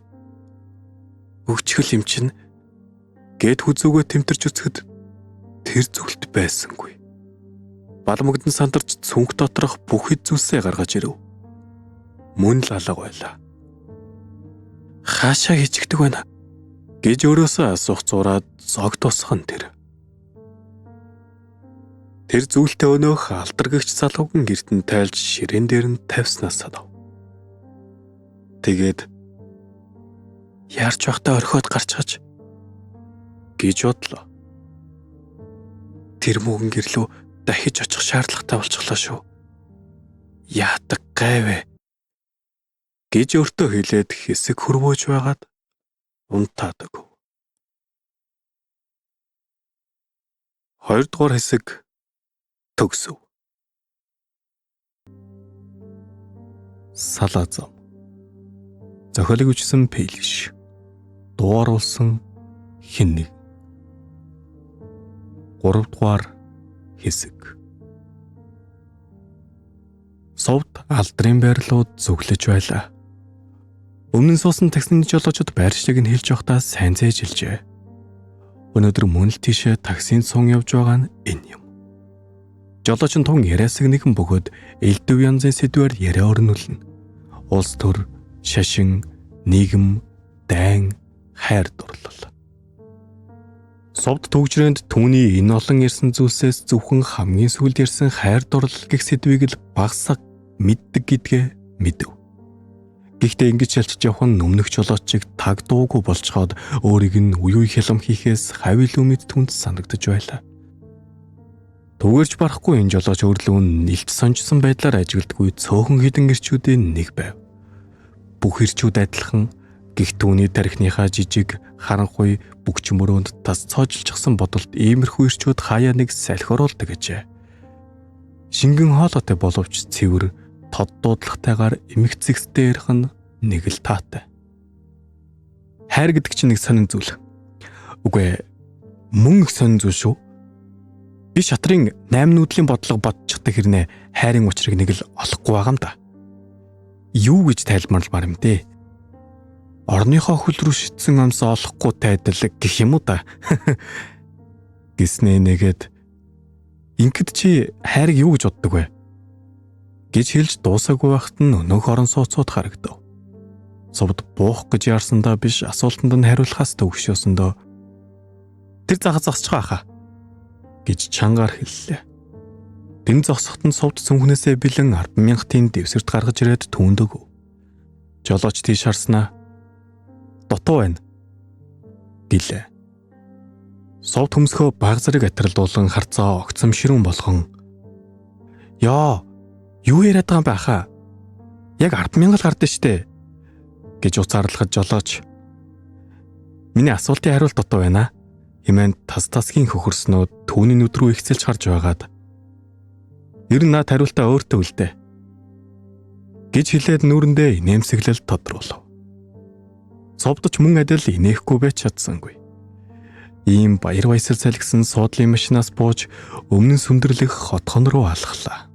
өгчгөл юм чинь гэд хүзүүгөө тэмтэрч үзэхэд тэр зүйлт байсангүй. Балмогдон сандарч цүнх доторх бүх хэд зүйлсээ гаргаж ирэв. Мөн л алга байлаа. Хаашаа хичгдэг байна гэж өөрөөсөө асуух зураад зог тусхан тэр. Тэр зүйлтээ өнөөх алдаргагч залууган гертэн тайлж ширээн дээр нь тавьснаас садав. Тэгээд яарч байхдаа орхиод гарчгаж гэж бодлоо. Тэр мөгөн гэрлүү дахиж очих шаардлагатай болчихлоо шүү. Яадаг гайвэ гэж өөртөө хэлээд хэсэг хөрвөөж байгаад унтаадаг. 2 дугаар хэсэг төгсөв. Салаа зам. Зохиолыг хүчсэн Пейлиш. Дууруулсан Хиннэг. 3 дугаар хэсэг. Совд алдрын байрлууд зүглэж байлаа. Өмнө нь суусан таксины жолоочид байршлыг нь хэлж явахдаа сайн зээжилжээ. Өнөөдөр мөн л тийшээ таксинд сун явж байгаа нь энэ юм. Жолооч нь тун яриасаг нэгэн бөгөөд элдв янзын сэдвээр яриа өрнүүлнэ. Улс төр, шашин, нийгэм, дайн, хайр дурлал. Совд төгжрөөнд түүний энэ олон ярьсан зүйлсээс зөвхөн хамгийн сүүлд ярьсан хайр дурлал гэх сэдвийг л багсаг мэддэг гэдгээ мэдэв. Гэхдээ ингэж шалчиж явах нь өмнөх жолоочийг таг дуугүй болцоход өөрийг нь үе үе хялам хийхээс хавь илүү мэд түнд санагдаж байлаа. Түгээрч барахгүй энэ жолооч өөрлөв нь илт сонжсон байдлаар ажигладаггүй цөөхөн хідэн ирчүүдийн нэг байв. Бүх ирчүүд адилхан гэх түүний тарихныхаа жижиг харанхуй бүгч мөрөөнд тас цоожилчихсан бодолд иймэрхүү ирчүүд хаяа нэг салхи оруулдаг гэжээ. Шингэн хоолойтой боловч цэвэр тод дуудлагатайгаар эмгцэгстэй ярих нь нэг л таатай. Хайр гэдэг чинь нэг сонин зүйл. Үгүй мөн их сонин зүйл шүү. Би шатрын 8 нүүдлийн бодлого бодчихдаг хэрнээ хайрын учрыг нэг л олохгүй байгаа юм да. Юу гэж тайлбарламар юм дээ? Орныхоо хөл рүү шидсэн амс олохгүй тайдал гэх юм уу да. Гэснээ нэгэд ингээд чи хайрыг юу гэж боддог вэ? Гэж хэлж дуусаагүй байхад нь өнөөх орон сууцуд харагдав. Совд буух гэж яарсандаа биш асуултанд нь хариулахаас төвшөөсөндөө тэр захад зогсчихоо хаа гэж чангаар хэллээ. Тэн зогсоход нь совд цүнхнээсээ бэлэн 10,000 тийн дэвсэрт гаргаж ирээд түүндөгөв. Жолооч тийш харснаа дутуу байна гэлээ. Совд хөмсгөө баг зэрэг атралдуулан харцаа огцом ширүүн болгон "Яа, юу яриад байгаа юм бэ хаа? Яг 10,000 л гардаа штэ" гэж уцаарлахад жолооч "Миний асуултын хариулт дутуу байна" хэмээн тасгийн хөхөрснөө түүний нүд рүү ихцэлж харж байгаад "Ер нь наад хариултаа өөртөө үлдээ" гэж хэлээд нүрэндээ инээмсэглэл тодруулав. Совдч мөн адил инехгүй байж чадсангүй. Ийм баяр баясгал салгисан суудлын машинаас бууж өмнө нь сүндэрлэх хотхон руу алхлаа.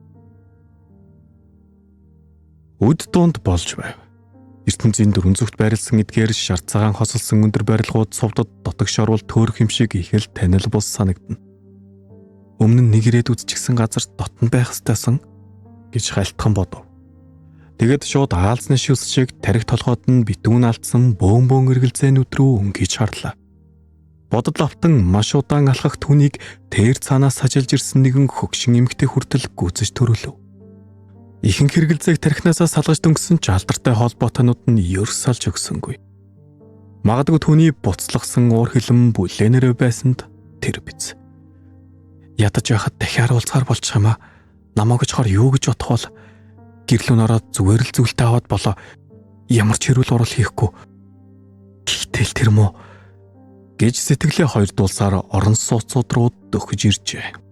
Өд дунд болж байв. ертөнцийн дөрвөн зүгт байрлсан эдгээр шар цагаан хосолсон өндөр барилгууд совдод дотогш орвол төөрөх юм шиг их л танил бус санагдана. Өмнө нь нэг ирээд үзчихсэн газар дотн байх ёстойсон гэж хайлтхан бодов. Тэгээд шууд аалзны шүс шиг тарих толгойд нь битүүн алдсан бөөн эргэлзээнүүд рүү өнгөж харлаа. Бодол автан маш удаан алхах түүнийг тэр цаанаас сажилж ирсэн нэгэн хөгшин эмэгтэй хүртэл гүйцэж төрөлөв. Ихэнх хэрэгэлзээг тархинасаа салгаж дөнгөсөн ч алдартай холбоотойнууд нь ерс салж өгсөнгүй. Магадгүй түүний буцлагсан уур хилэн бүлээнэрээ байсанд тэр биз. Ядаж яхад дахиад уулзгаар болчих юм аа. Намаа гэж хор юу гэж бодох бол гэрлүүн ороод зүгээр л зүйлтэй аваад болоо. Ямар ч хэрүүл урал хийхгүй. Гэтэл тэр мó гэж сэтгэлээ хоёр дуулсаар орон сууцуд руу дөхөж иржээ.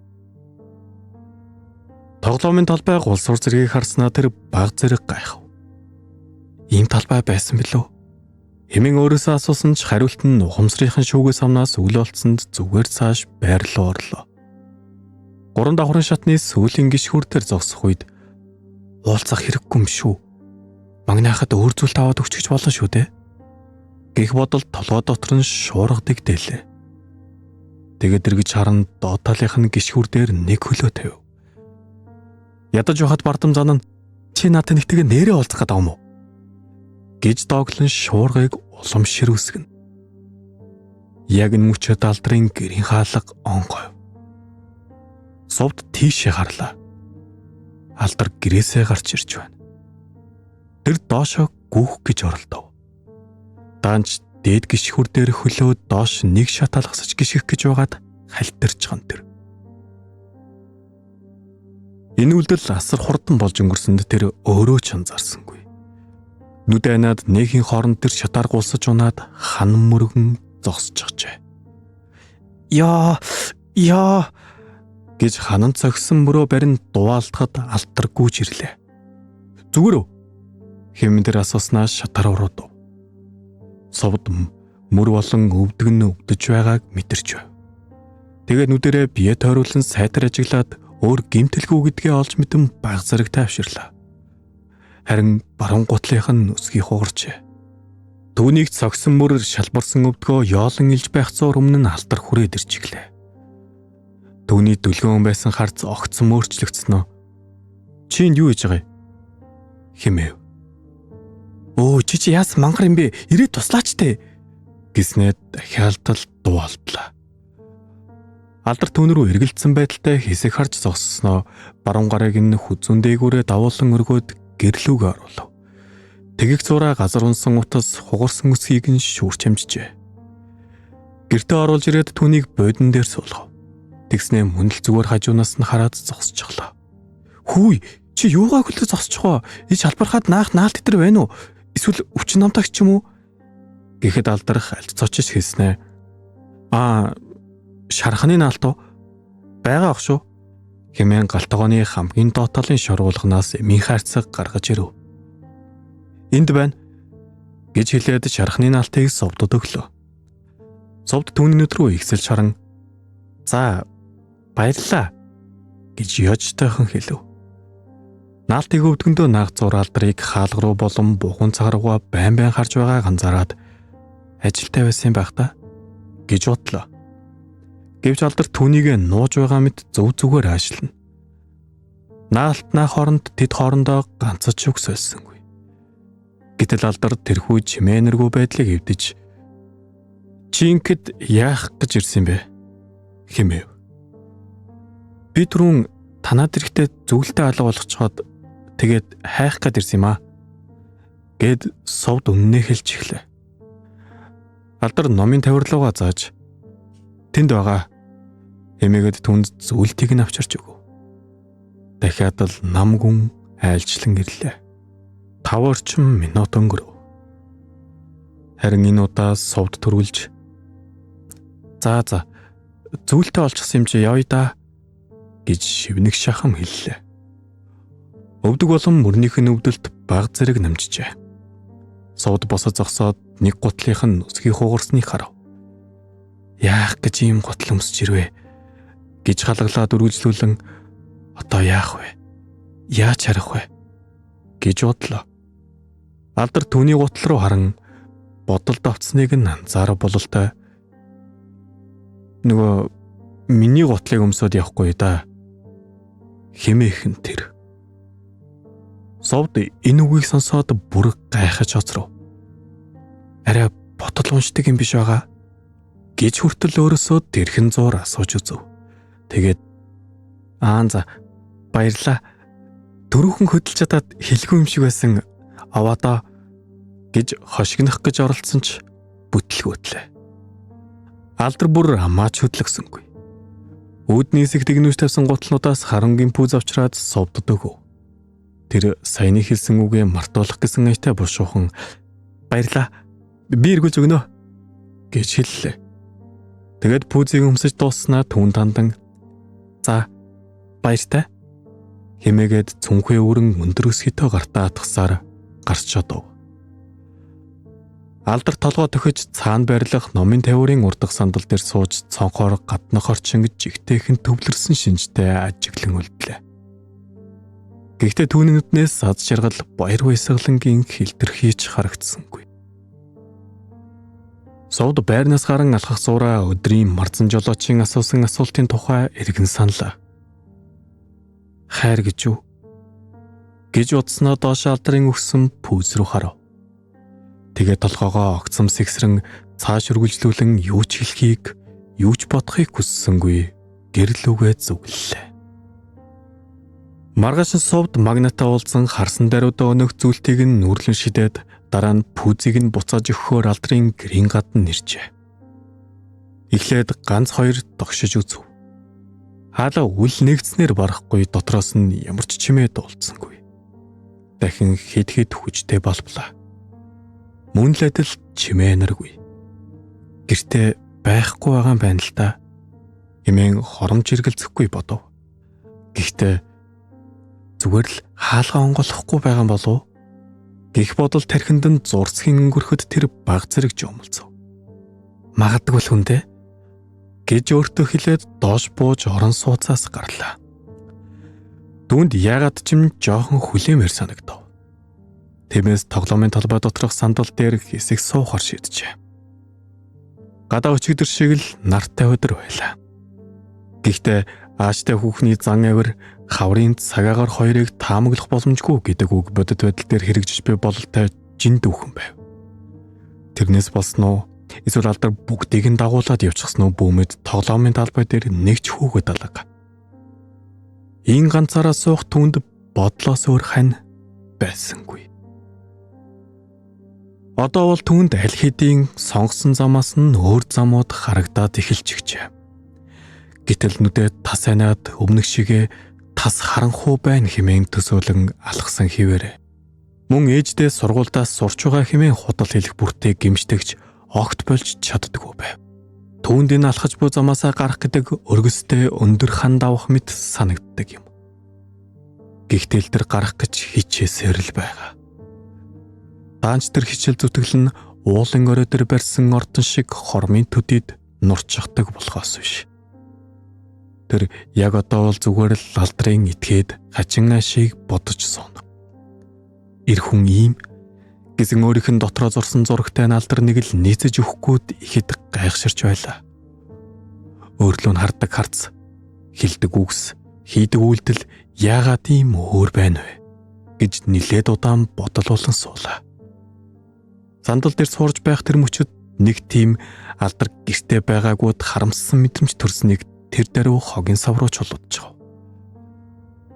Тоглоомын талбай улс ур зэргийг харснаа тэр баг зэрэг гайхав. Ийм талбай байсан билүү? Хэмээн өөрөөсөө асуусан ч хариулт нь ухамсарынхан шүүгээс амнаас үл олцсонд зүгээр цааш байрлал орлоо. Гурван давхрын шатны сүүлийн гişхүр дээр зогсох үед уулзах хэрэггүй юм шүү. Магнайхад өөр зүйлт аваад өгч гэж болно шүү дээ. Гэх бодол толгой дотор нь шуургадаг дэлээ. Тэгээд эргэж харан доод талынх нь гişхүр дээр нэг хөлөө тавив. Ядаж явахад бардам зан нь чи надад нэгтэйгээ нэрээ уулзах гэдэг юм уу? Гэж дооглон шуургыг улам ширүүсгэн. Яг энэ мөчөд алдрын гэрийн хаалга онгой. Совд тийшээ харлаа. Алдар гэрээсээ гарч ирж байна. Тэр доошоо гүөх гэж оролдов. Даанч дээд гişхүр дээр хөлөө доош нэг шат алгасаж гიშгэх гэж байгаад халтарчхан тэр. Энэ үйлдэл асар хурдан болж өнгөрсөнд тэр өөрөө ч анзаарсангүй. Нүд айнаад нэгийн хооронд тэр шатаар гулсаж унаад хан мөргөн зогсчихжээ. Яа гэж ханан цогсон мөрөө барин дуваалтахад алтаргүйж ирлээ. Зүгээр үү? Хэмээн тэр асууснаа шатаар уруудав. Совд мөр болон өвдөж байгааг мэдэрч байв. Тэгээд нүдэрээ бие тойруулан сайтар ажиглаад өөр гимтэлгүй гэдгээ олж мэдэн баг зэрэг тайвширлаа. Харин баруун гутлынх нь нүсгий хугарчээ. Түүнийг цогсон мөр шалбарсан өвдгөө яолон илж байх зуур өмнө нь алдар хүрээд ирчихлээ. Түүний дүлгөөн байсан харц огцсон өөрчлөгдснөө. Чинд юу хийж байгаа юм? Хэмэв. Өө чи яасан мангар юм бэ? Ирээд туслаач те. Гэснээр дахиалтал дуалтлаа. Алдар түүн рүү эргэлдсэн байдалтай хэсэг харж зогссноо баруун гарыг нь хүзүүн дээгүүрээ давуулан өргөөд гэрлүүг оруулав. Тэгэх зураа газар унсан утас хугарсан өсгийг нь шүүрч амжжээ. Гэртээ оруулж ирээд түүнийг бодон дээр суулгав. Тэгснээ мөн л зүгээр хажуунаас нь хараад зогсчихлоо. Хүй чи юугаа хөлөө зогсчих вэ? Ич албархаад наалт дотор байна уу? Эсвэл өвчин намтагч ч юм уу? Гэхэд алдарх альц цочиж хэлснэ. Шарханы наалтуу байгаа ах шүү. Хэмээн галтгооны хамгийн доод талын шоргуулганаас эмийн хайрцаг гаргаж ирэв. Энд байна гэж хэлээд шарханы наалтыг совдод өглөө. Совд түүний нүд рүү ихсэлж харан "За, Баярлаа гэж ёжтойхон хэлв. Наалтыг өвдгөндөө наагцуур алдрыг хаалга руу болон бугуун цаг руугаа байн харж байгааг анзаараад ажилтай байсан байх та гэж бодлоо. Гэвч алдар түүнийг нууж байгаа мэт зөв зүгээр аашлна. Наалтнаа хооронд тэд хоорондоо ганцч өгсөөлсөнгүй. Гэтэл алдар тэрхүү чимээнэргүй байдлыг эвдэж "Чи ингэд яах гэж ирсэн бэ?" хэмэв. "Би түрүүн танаад ирэхдээ зүгэлтэй алга болгочхоод тэгээд хайх гээд ирсэн юм аа" гэд совд үннээ хэлж эхлэв. Алдар номын тавирлуугаа зааж "Тэнд байгаа" хэмээгээд түнд зүйлтийг нь авчирч өгөв. Дахиад л нам гүн айлчлан ирлээ. 5 орчим минут өнгөрөв. Харин энэ удаа совд төрүүлж "За зүйлтээ олчихсан юм чи явъя да" гэж шивнэг шахам хэллээ. Өвдөг болон мөрнийх нь өвдөлт баг зэрэг намжжээ. Совд босож зогсоод нэг гутлынх нь нүсгийг хугарсныг харав. "Яах гэж ийм гутал өмсөж ирвэ?" гэж халаглаад үргэлжлүүлэн "Одоо яах вэ? Яаж харах вэ?" гэж бодлоо. Алдар түүний гутал руу харан бодолд автсныг нь анзаарав бололтой. "Нөгөө миний гутлыг өмсөд явахгүй да" хэмээхэн тэр. Совд энэ үгийг сонсоод бүр гайхаж хоцров. "Арай ботол уншдаг юм биш байгаа" гэж хүртэл өөрөөсөө тэрхэн зуур асууж үзв. Тэгээд за баярлаа. Дөрөвхөн хөдөлж чадаад хэлгүй юм шиг байсан аваадаа гэж хошигнох гэж оролцсон ч бүтлгүүтлээ. Алдар бүр амаач хөдлөсөнгүй. Үүдний хэсэг тэгнүүж тавьсан гутлнуудаас харангийн пүүз авчраад совдод өгөв. Тэр саяны хэлсэн үгээ мартуулах гэсэн аятай бушуухан "Баярлаа. Би эргүүлж өгнө" гэж хэллээ. Тэгэд пүүзийг өмсөж дуусснаа түүнд хандан "За баяртай" хэмээгээд цүнхээ өрөн өндөр өсгийтэй гартаа атгасаар гарч чадав. Алдар толгой төхөж цаана байрлах номын тавирын урдах сандал дээр сууж цонхоор гаднах орчин жигтэйхэн төвлөрсөн шинжтэй ажиглан үлдлээ. Гэхдээ түүний нүднээс сад шаргал баяр баясгалангийн хилтерхийч харагдсангүй. Совд байрнаас гарan алхах зураа өдрийн марзан жолоочийн асуусан асуултын тухай эргэн саналаа. "Хайр гэж юу?" гэж утснаа доош алдрын өгсөн пүүз рүү харав. Тэгээд толгоогоо огцом сэгсрэн цааш үргэлжлүүлэн юу ч хэлхийг, юу ч бодохыг хүссэнгүй гэрэл үгээ зүглэлээ. Маргааш совд магнатаа уулзсан харсан даруйдаа өнөх зүйлтийг нь нүрлэн шидээд дараа нь пүүзийг нь буцааж өгөхөөр алдрын гэрийн гадна нэржээ. Эхлээд ганц хоёр догшиж үзв. Хаалаа үл нэгдснээр барахгүй дотроос нь ямар ч чимээ дуулдсангүй. Дахин хэд хүчтэй болблаа. Мөн л адил чимээ наргүй. Гэртээ байхгүй байгаа юм байна л та. Хэмээн хоромж эргэлзэхгүй бодов. Гэхдээ зүгээр л хаалгаа онголохгүй байгаа болов уу? Гэх бодол тархинд нь зурцгийн өнгөрөхөд тэр баг зэрэг жомолцов. Магадгүй л хүндээ гэж өөртөө хэлээд доош бууж орон сууцаас гарлаа. Түүнд яагаад ч юм жоохон хүлээмээр санагдав. Тиймээс тоглоомын талбай доторх сандал дээр хэсэг суухаар шийджээ. Гадаа өчигдөр шиг л нартай өдөр байлаа. Гэхдээ ааштай хүүхний зан авир хаврын цагаагаар хоёрыг таамаглах боломжгүй гэдэг үг бодит байдал дээр хэрэгжиж буй бололтой жин дүүхэн байв. Тэрнээс болсноо эсвэл алдар бүгдийг нь дагуулад явчихсан уу бүүмэд тоглоомын талбай дээр нэг ч хүүхэд алга. Ийн ганцаараа суух түнд бодлоос өөр хань байсангүй. Одоо бол түүнд аль хэдийн сонгосон замаас нь өөр замууд харагдаад эхэлчихжээ. Гэтэл нүдээ тас анаад өмнөх шигээ тас харанхуу байна хэмээн төсөөлөн алхсан хിവэрэ. Мөн ээждээ сургуультаас сурч байгаа хэмээн худал хэлэх бүртээ гимжтэгч огт болж чаддгүй байв. Түүнд энэ алхаж буй замаасаа гарах гэдэг өргөстэй өндөр хан давах мэт санагддаг юм. Гэхдээ тэр гарах гэж хичээсээр л байгаа. Даанч тэр хичээл зүтгэл нь уулын орой дээр барьсан ордон шиг хормын төдийд нурчхдаг болохоос биш. Тэр яг одоо бол зүгээр л алдрын этгээд хачин ашиг бодож сууна. Эр хүн ийм гэсэн өөрийнх нь дотроо зурсан зурагтай алдар нэг л нийцэж өгөхгүйд ихэд гайхширч байлаа. Өөрлөө нь хардаг харц, хилдэг үгс, хийдэг үйлдэл яагаад ийм өөр байна вэ гэж нилээд удаан бодол болон суулаа. Сандал дээр суурж байх тэр мөчөд нэг тийм алдар гэртээ байгаагүйд харамссан мэдрэмж төрснийг тэр даруй хогийн сав руу чулуудчихав.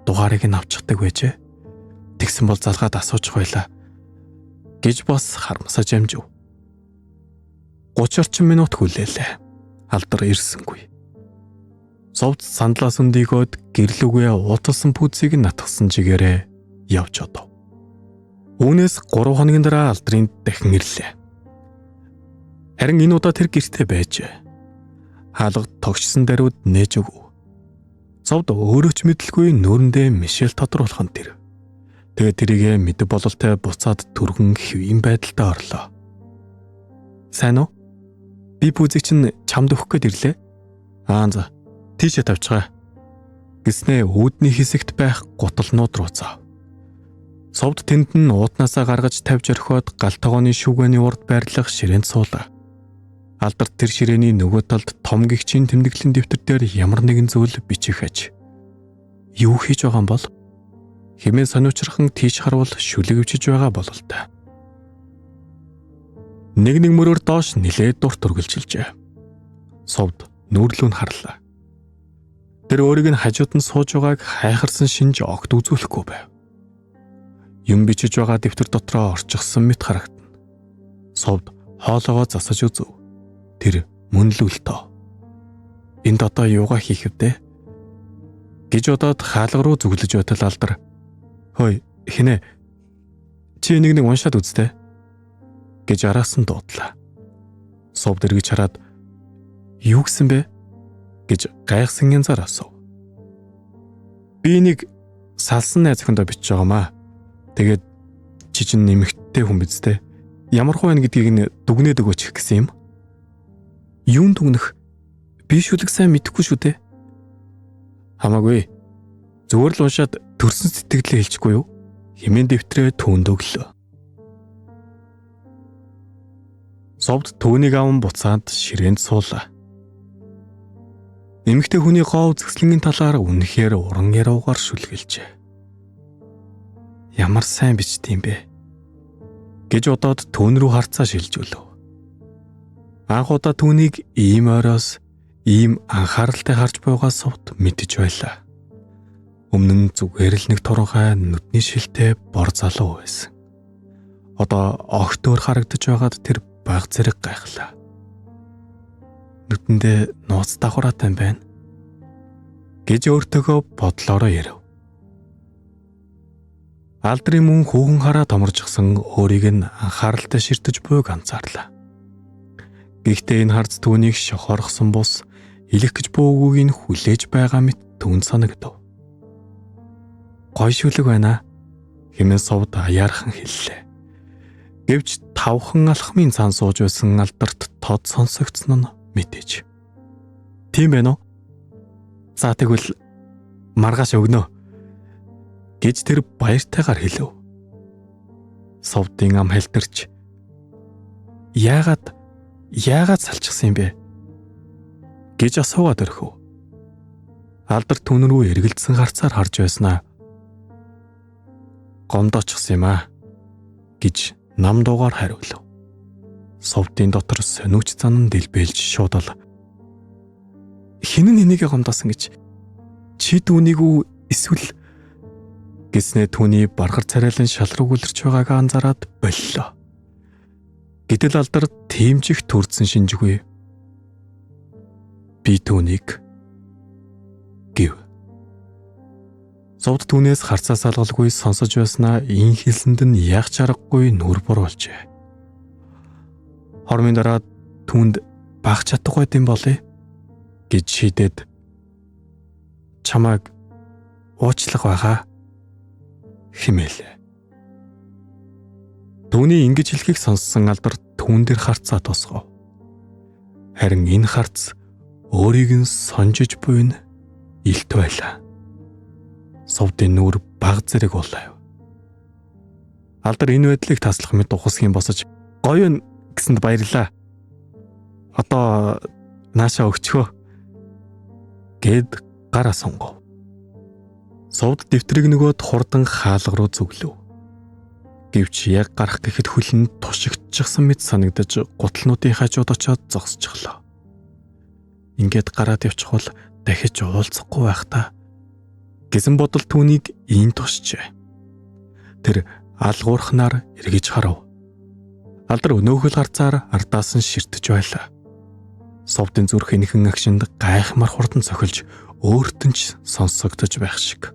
Дугаарыг нь авчихдаг байжээ. Тэгсэн бол залгаад асуучих байлаа гэж бас харамсаж амжив. 30 орчим минут хүлээлээ. Алдар ирсэнгүй. Совд сандлаас өндийгөөд гэрлүүгээ ууталсан пүүцийг натгсан чигээрээ явж одов. Үүнээс 3 хоногийн дараа алдрын дахин ирлээ. Харин энэ удаа тэр гэртээ байжээ. Хаалга тогшсон даруйд нээж өгөв. Совд өөрөө ч мэдлгүй нүүрэндээ Мишель тодруулах нь тэр. Тэгээд тэрийгэ мэд бололтой буцаад түргэн хэвийн байдалтай орлоо. Сайн уу? Би пүүзийг чинь чамд өгөх гээд ирлээ. За тийшээ тавьчихаа. Гэснээ үүдний хэсэгт байх гуталнууд руу зав. Совд тэнд нь уутнаасаа гаргаж тавьж орхиод гал тогооны шүүгээний урд байрлах ширээнд суулаа. Алдар тэр ширээний нөгөө талд том гихчийн тэмдэглэлийн дэвтэр дээр ямар нэгэн зүйл бичих аж. Юу хийж байгаа юм бол? Хэмээн сониучрхан тийш харвал шүлэгвчиж байгаа бололтой. Нэг мөрөөр доош нилээд дурт үргэлжилжээ. Совд нүүрлүү нь харлаа. Тэр өөрийг нь хажууд нь сууж байгааг хайхарсан шинж огт үзүүлэхгүй байв. Юм бичиж байгаа дэвтэр дотроо орчихсон мэт харагдана. Совд хоолоогоо засаж үзв. Тэр мөнлүүлтөө. Энд одоо юугаа хийх вдэ? Гэж бодоод хаалга руу зүглэж байтал алдар. Хөөе, хинэ. Чи нэг уншаад үзтээ. Гэж араас нь дуудлаа. Совд эргэж хараад юу гэсэн бэ? Гэж гайхсан янзаар асуув. Би нэг салсан найз охиндоо бичиж байгаамаа. Тэгээд чи чинь нэмэгттэй хүн биз дээ. Ямар хуу байна гэдгийг нь дүгнээд өгөөч гэсэн юм. Юун дүгнэх? Би шүлэг сайн мэдэхгүй шүү дээ. Хамаагүй. Зүгээр л уншаад төрсөн сэтгэлээ хэлчихгүй юу? Хэмээн дэвтрээ түүнд өглөө. Совд түүнийг аван буцаад ширээнд суулаа. Эмэгтэй хүний гоо үзэсгэлэнгийн талаар үнэхээр уран яруугаар шүлгэлжээ. Ямар сайн бичдэм бэ? Гэж бодоод түүн рүү харцаа шилжүүлв. Анх удаа түүнийг ийм ойроос ийм анхааралтай харж буйгаа Совд мэдэж байлаа. Өмнө нь зүгээр л нэг туранхай нүдний шилтэй бор залуу байсан. Одоо огт өөр харагдаж байгаад тэр баг зэрэг гайхлаа. Нүдэндээ нууц давхраатай байна гэж өөртөөгөө бодлороо ярив. Алдрын мөн хүүхэн хараа томоржгсан өөрийг нь анхааралтай ширтэж буйг анзаарлаа. Гэхдээ энэ харц түүнийг шохорхсон бус илэх гэж буугүйг нь хүлээж байгаа мэт түүнд санагдав. Гой шүлэг байна хэмээн Совд аяархан хэллээ. Гэвч тавхан алхмын цаан сууж байсан алдарт тод сонсогдсон нь мэдээж. Тийм байна уу? За тэгвэл маргааш өгнө гэж тэр баяртайгаар хэлв. Совдын ам хэлтэрч яагаад салчихсан юм бэ? Гэж асууад өрхөв. Алдар түүн рүү эргэлдсэн харцаар харж байснаа. Гомдоочихсан юм аа гэж нам дуугаар хариулв. Совдын дотор сониуч зан нь дэлбэлж шуудал. Хинэн энийгээ гомдоосон гэж? Чи түүнийг үү эсвэл гэснээ түүний бархар царайлан шалруу гүлэрч байгааг анзаараад боллоо. Гэтэл алдар тэмжих төрдсөн шинжгүй. Би түүнийг гэв. Совд түүнээс харцаа салгалгүй сонсож байснаа ин хэлсэнд нь яах чаргагүй нүр буруулжээ. Хормын дараа түүнд баг чадахгүй юм болъё гэж шийдээд чамайг уучлах байгаа хэмээлээ. Түүний ингэж хэлхийг сонссон алдар түүн дээр харцаа тосгов. Харин энэ харц өөрийг нь сонжиж буйна илт байлаа. Совдын нүур баг зэрэг болов. Алдар энэ байдлыг таслах мэт ухасхийн босож гоё нь гэсэнд баярлаа. Одоо наашаа өгчхөө гэд гараа сунгав. Совд дэвтрийг нөгөөд хурдан хаалга руу зүглэв. Гэвч яг гарах гэхэд хөлн тушигдчихсан мэт санагдаж гутлнуудын хажууд очиод зогсчихлоо. Ингээд гараад явчихвал дахиж уулзахгүй байхдаа гэсэн бодол түүнийг ийн тусчээ. Тэр алгуурхнаар эргэж харав. Алдар өнөөхөл харцаар ардаас нь ширтэж байлаа. Совдын зүрх энхэн агшинд гайхмар хурдан цохилж өөртөө ч сонсогдож байх шиг.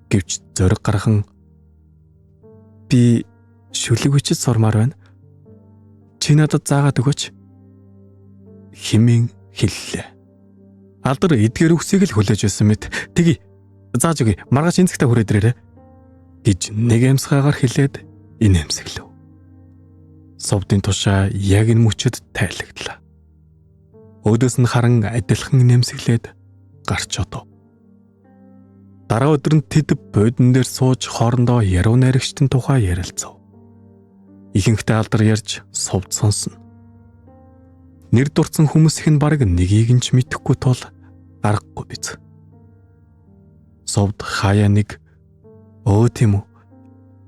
Гэвч зориг гаргахан би шүлэг бичиж сурмаар байна. Чи надад заагаад өгөөч хэмээн хэллээ. Алдар эдгээр үгсийг л хүлээж байсан мэт "Тэгье. Зааж өгье. Маргааш энэ цагтаа хүрээд ирээрэй" гэж нэг эмсгаагаар хэлээд инээмсэглэв. Совдын тушаа яг энэ мөчөд тайлагдлаа. Өөдөөс нь харан адилхан нэмсэглээд гарч одов. Дараа өдөр нь тэд буудан дээр сууж хоорондоо яруу найрагчдын тухай ярилцав. Ихэнхдээ Алдар ярьж Совд сонсно. Нэр дурдсан хүмүүс их нь бараг нэгийг нь ч мэдэхгүй тул аргагүй биз. Совд хаяа нэг "Өө тийм үү.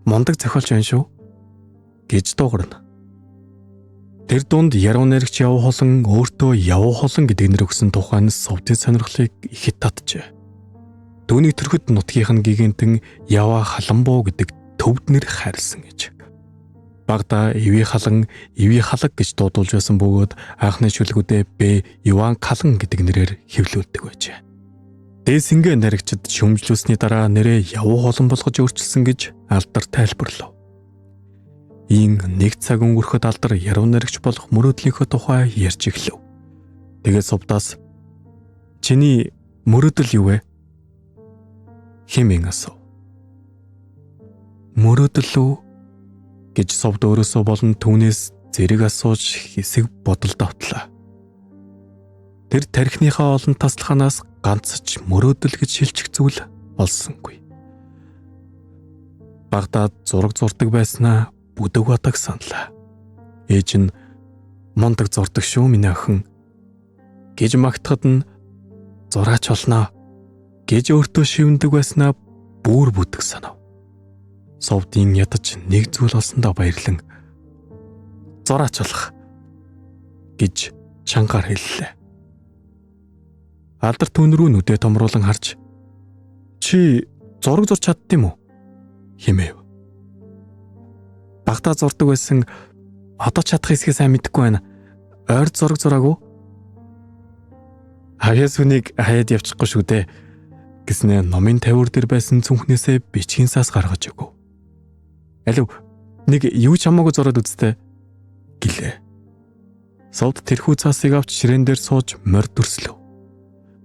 Мундаг зохиолч байна шүү" гэж дуугарна. Тэр дунд яруу найрагч Яв холон өөртөө Яв холон гэдэг нэр өгсөн тухайн Совдын сонирхлыг ихэд татжээ. Түүний төрхөд нутгийнх нь гигантэн Ява Халанбуу гэдэг төвд нэр хайрлсан гэж. Багада Иви халан, Иви халаг гэж дуудулж байсан бөгөөд анхны шүлгүүдээ Б Иван Калан гэдэг нэрээр хэвлүүлдэг байжээ. Дээсингээ наригчид шөмжлүүлсний дараа нэрээ Яв холон болгож өөрчилсөн гэж Алдар тайлбарлав. Ийн нэг цаг өнгөрөхөд Алдар яруу найрагч болох мөрөөдлийнхөө тухай ярьж эхлэв. Тэгээд Совдаас "Чиний мөрөөдөл юу вэ?" хэмээн асуув. "Мөрөөдөл үү?" гэж Совд өөрөөсөө болон түүнээс зэрэг асууж хэсэг бодолд автлаа. Тэр тархиныхаа олон таслаханаас ганц ч мөрөөдөл гэж шилжих зүйл олсонгүй. Багадад зураг зурдаг байснаа бүдэг батаг саналаа. Ээж нь "Мундаг зурдаг шүү миний охин" гэж магтахад нь "Зураач болноо" гэж өөртөө шивндэг байснаа бүр бүдэг санав. Совдын ядаж нэг зүйл олсондоо баярлан "Зураач болох" гэж чангаар хэллээ. Алдар түүн рүү нүдээ томруулан харж "Чи зураг зурч чаддсан юм уу?" хэмээв. Багтаа зурдаг байсан. Одоо чадах хэсгээ сайн мэдэхгүй байна. Ойр зураг зураагүй. Хаяас үнийг хаяад явчихгүй шүү дээ гэснээр номын тавиур дээр байсан цүнхнээсээ бичгийн саас гаргаж өгөв. "Алив нэг юу ч хамаагүй зураад үзтээ" гэлээ. Совд тэрхүү цаасыг авч ширээн дээр сууж морь дүрслэв.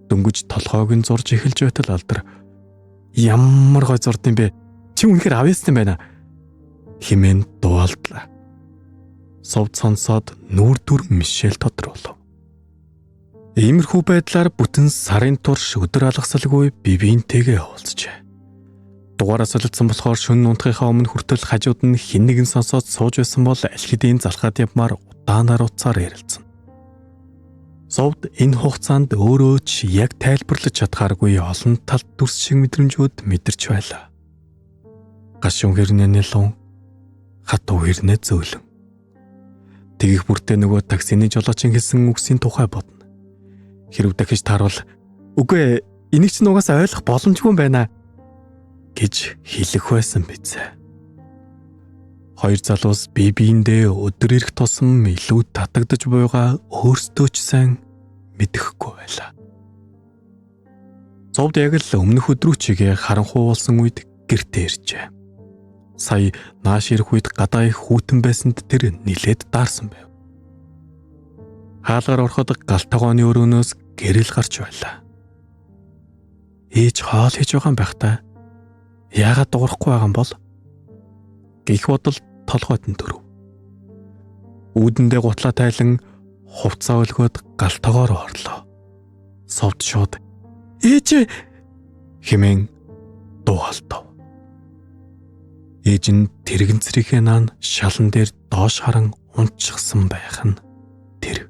Дөнгөж толгойг нь зурж эхэлж байтал Алдар "Ямар гой зурд юм бэ? Чи үнэхээр авьяастай байна" хэмээн дуулдлаа. Совд сонсоод нүүр дүр Мишель тодруулав. Иймэрхүү байдлаар бүтэн сарын турш өдөр алгасалгүй бибиентэйгээ уулзжээ. Дугаараа солилцсон болохоор шөнө унтахынхаа өмнө хүртэл хажууд нь хэн нэгэн сонсоод сууж байсан бол аль хэдийн залхаад явмаар удаанаар уцаар ярилцсан. Совд энэ хугацаанд өөрөө ч яг тайлбарлаж чадхааргүй олон талт дүрс шиг мэдрэмжүүд мэдэрч байлаа. Гашуун хэрнээ нэлүүн, хатуу хэрнээ зөөлөн. Тэгэх бүртээ нөгөө таксины жолоочин хэлсэн үгсийн тухай бодно. Хэрв дахиж таарвал "Үгүй, энийг ч нугасаа ойлгох боломжгүй байна" гэж хэлэх байсан биз. Хоёр залуус бие биендээ өдөр ирэх тусам илүү татагдж буйгаа өөрсдөө ч сайн мэдэхгүй байлаа. Совд яг л өмнөх өдрүүчигээ харанхуй болсон үед гэртээ иржээ. Сая нааш ирэх үед гадаа их хүүтэн байсанд тэр нилээд даарсан байв. Хаалгаар ороход галтагооны өрөөнөөс гэрэл гарч байлаа. Ээж хоол хийж байгаа юм байх та. Яагаад дуурахгүй байгаа юм бол? Гэх бодол толгойд нь төрөв. Үүдэндээ гутлаа тайлан хувцас өлгөөд галтагоор орлоо. Совд шууд Ээжээ хэмээн дуу алдав. Ээж нь тэрэгэн цэрийнхээ наан шалан дээр доош харан унчихсан байх нь тэр.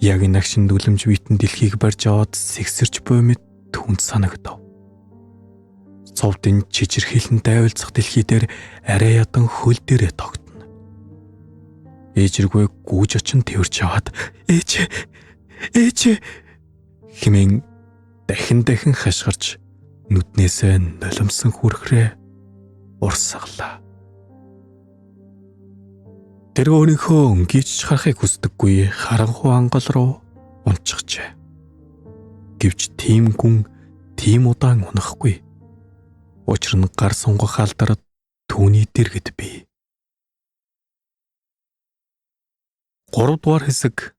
Яг энэ агшин дүлэмж битэн дэлхийг барьж аваад сэгсэрч буй мэт түнд санагдав. Цовдын чичирхийлэн дайвалцах дэлхий дээр арай ядан хөл дээрээ тогтно. Ээжргүй гүүж очин тэрч аваад ээж хэмээн дахин хашгирч нүднээсээ нулимсан хүрхрээ урсгалаа. Тэр өөрийнхөө өнгийч харахыг хүсдэггүй харанхуй ангал руу унчихжээ. Гэвч тийм гүн тийм удаан унахгүй. Учир нь гар сунгах алдар түүний дэргэд бий. 3 дугаар хэсэг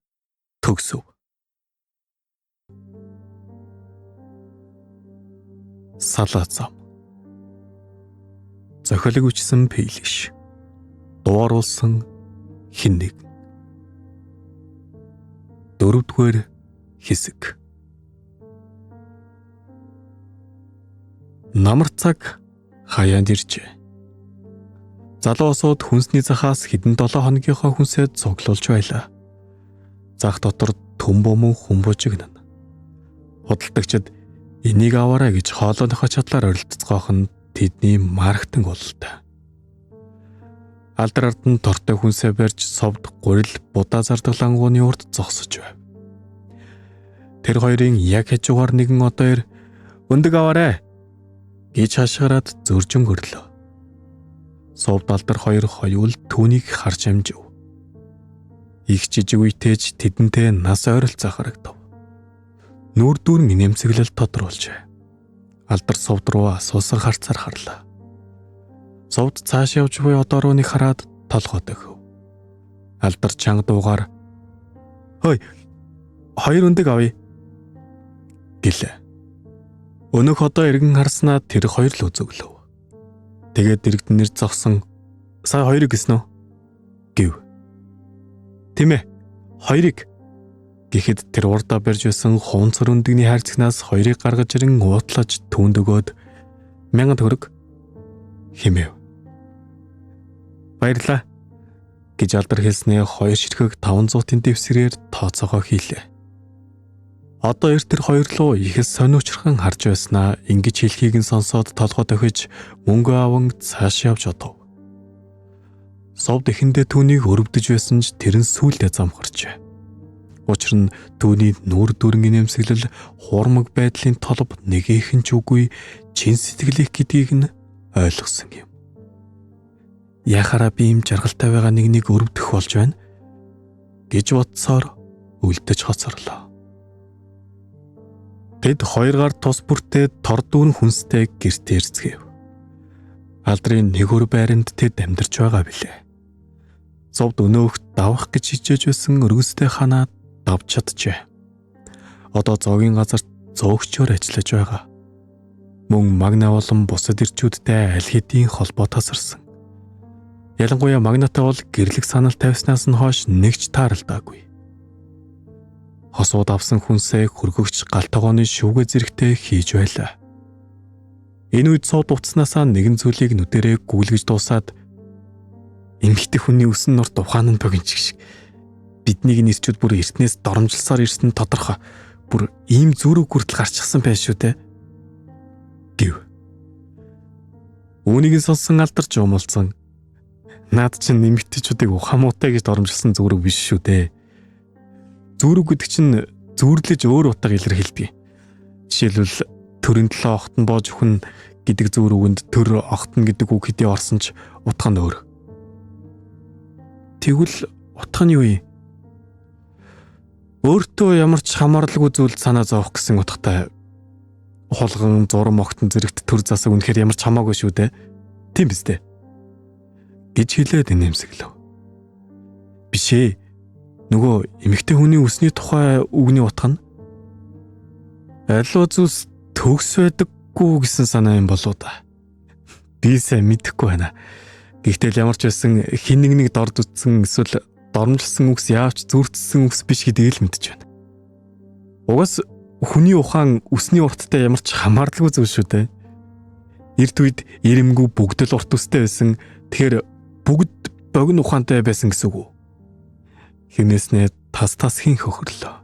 төгсөв. Салаа зам. Зохиолыг бичсэн Пейлиш. Дууруулсан Хиннэг. 4 дугаар хэсэг. Намар цаг хаяанд иржээ. Залуу осууд хүнсний захаас хэдэн 7 хоногийнхоо хүнсээ цуглуулж байлаа. Зах дотор төм бомон хүмбужигнана. Худалдагчид энийг аваарай гэж хоолойнохоо чадлаар оролцоох нь тэдний маркетинг бололтой. Алдар ард нь тортой хүнсээ барьж совд гурил будаа зардаглангууны урд зогсож байв. Тэр хоёрын яг хажуугаар нэгэн одоор өндөг аваарай гэж хашгираад зөржин өрлөө. Совд алдар хоёр хоёул түүнийг харж амжив. Их жижиг үетэйж тэдэнтэй нас ойролцоо харагдав. Нүүр дүүрэн нэмсэглэл тодруулжээ. Алдар совд руу асуусан харцаар харлаа. Совд цааш явж буй одоо руу нэг хараад толгой дөхөв. Алдар чанга дуугаар "Хөөе, 2 өндөг авъя" гэлээ. Өнөөх одоо эргэн харснаа тэр хоёр л үзөглөв. Тэгээд дэрэгдэнэр зогсон "Сая 2 гэсэн үү?" гэв. "Тийм ээ, 2" гэхэд тэр урдаа барьж байсан хуунцар өндөгний хайрцагнаас 2-ыг гаргаж ирэн уутлаж түүнд өгөөд 1000 төгрөг хэмэв. "Баярлаа" гэж алдар хэлснээ 2 ширхэг 500-ын дэвсгэрээр тооцоогоо хийлээ. Одоо тэр хоёр руу их сониучрхан харж байснаа ингэж хэлхийг нь сонсоод толгой дохиж мөнгө аван цааш явж одов. Совд эхэндээ түүнийг өрөвдөж байсан ч тэр нь сүүлдээ замхарчээ. Учир нь түүний нүүр дүрэн нэмсэглэл хуурмаг байдлын толб нэгийнхэн ч үгүй чин сэтгэлийнх гэдгийг нь ойлгосон юм. Яхаараа би юм жаргалтай байгаа нэг өрөвдөх болж байна гэж бодсоор үлдэж хоцорлоо. Тэд 2 гар тус бүртээ тор дүүрэн хүнстэй гэртээ ирцгээв. Алдрын нэгөр байранд тэд амьдарч байгаа билээ. Совд өнөөх давах гэж хичээж байсан өргөстэй ханаа давж чаджээ. Одоо зоогийн газарт зөөгчөөр ажиллаж байгаа. Мөн магна болон бусад ирчүүдтэй аль хэдийн холбоо тасарсан. Ялангуяа магнатай бол гэрлэх санал тавьснаас нь хойш нэгч тааралдаагүй. Хосууд авсан хүнсээ хөргөгч галтгооны шүүгээ зэрэгтэй хийж байлаа. Энэ үед совд уцснаасаа нэгэн зүйлийг нүдэрээ гүйлгэж дуусаад эмэгтэй хүний өсөн нурт ухаан нь богино шиг биднийг нэрчүүд бүр эртнээс доромжилсаар ирсэн тодорхой бүр ийм зүрэг хүртэл гарчихсан байх шүү дээ гэв. Үүнийг сонссон алдарч умалцсан. Наад чинь эмэгтэйчүүдийг ухаан муутай гэж доромжилсан зүрэг биш шүү дээ. Зүрэг гэдэг чинь зүрлэж өөр утга илэрхийлдэг. Жишээлбэл төрийн төлөө огтон боож өхөн гэдэг зүр үгэнд төр огтон гэдэг үг хэдий орсон ч утга нь өөр. Тэгвэл утга нь юу юм? Өөртөө ямар ч хамаарлалгүй зүйл санаа зовох гэсэн утгатай. Хулган зурм огтон зэрэгт төр засаг үнэхээр ямар ч хамаагүй шүү дээ. Тийм биз дээ гэж хэлээд нэмсэглэв. Биш ээ. Нөгөө эмэгтэй хүний үсний тухай үгний утга нь аливаа зүйлс төгс байдаггүй гэсэн санаа юм болоо да. Би сайн мэдэхгүй байна. Гэхдээ ямар ч байсан хин нэг дорд үтсэн эсвэл доромжилсан үгс яавч зүртсэн үгс биш гэдгийг л мэдэж байна. Угаас Хүний ухаан үсний урттай ямар ч хамаарлгүй зүйл шүү дээ. Эрт үед ирэмгүй бүгд л урт үстэй байсан. Тэгэхээр бүгд богино ухаантай байсан гэсэн үг үү? Хинээснээ тас хин хөхрлөө.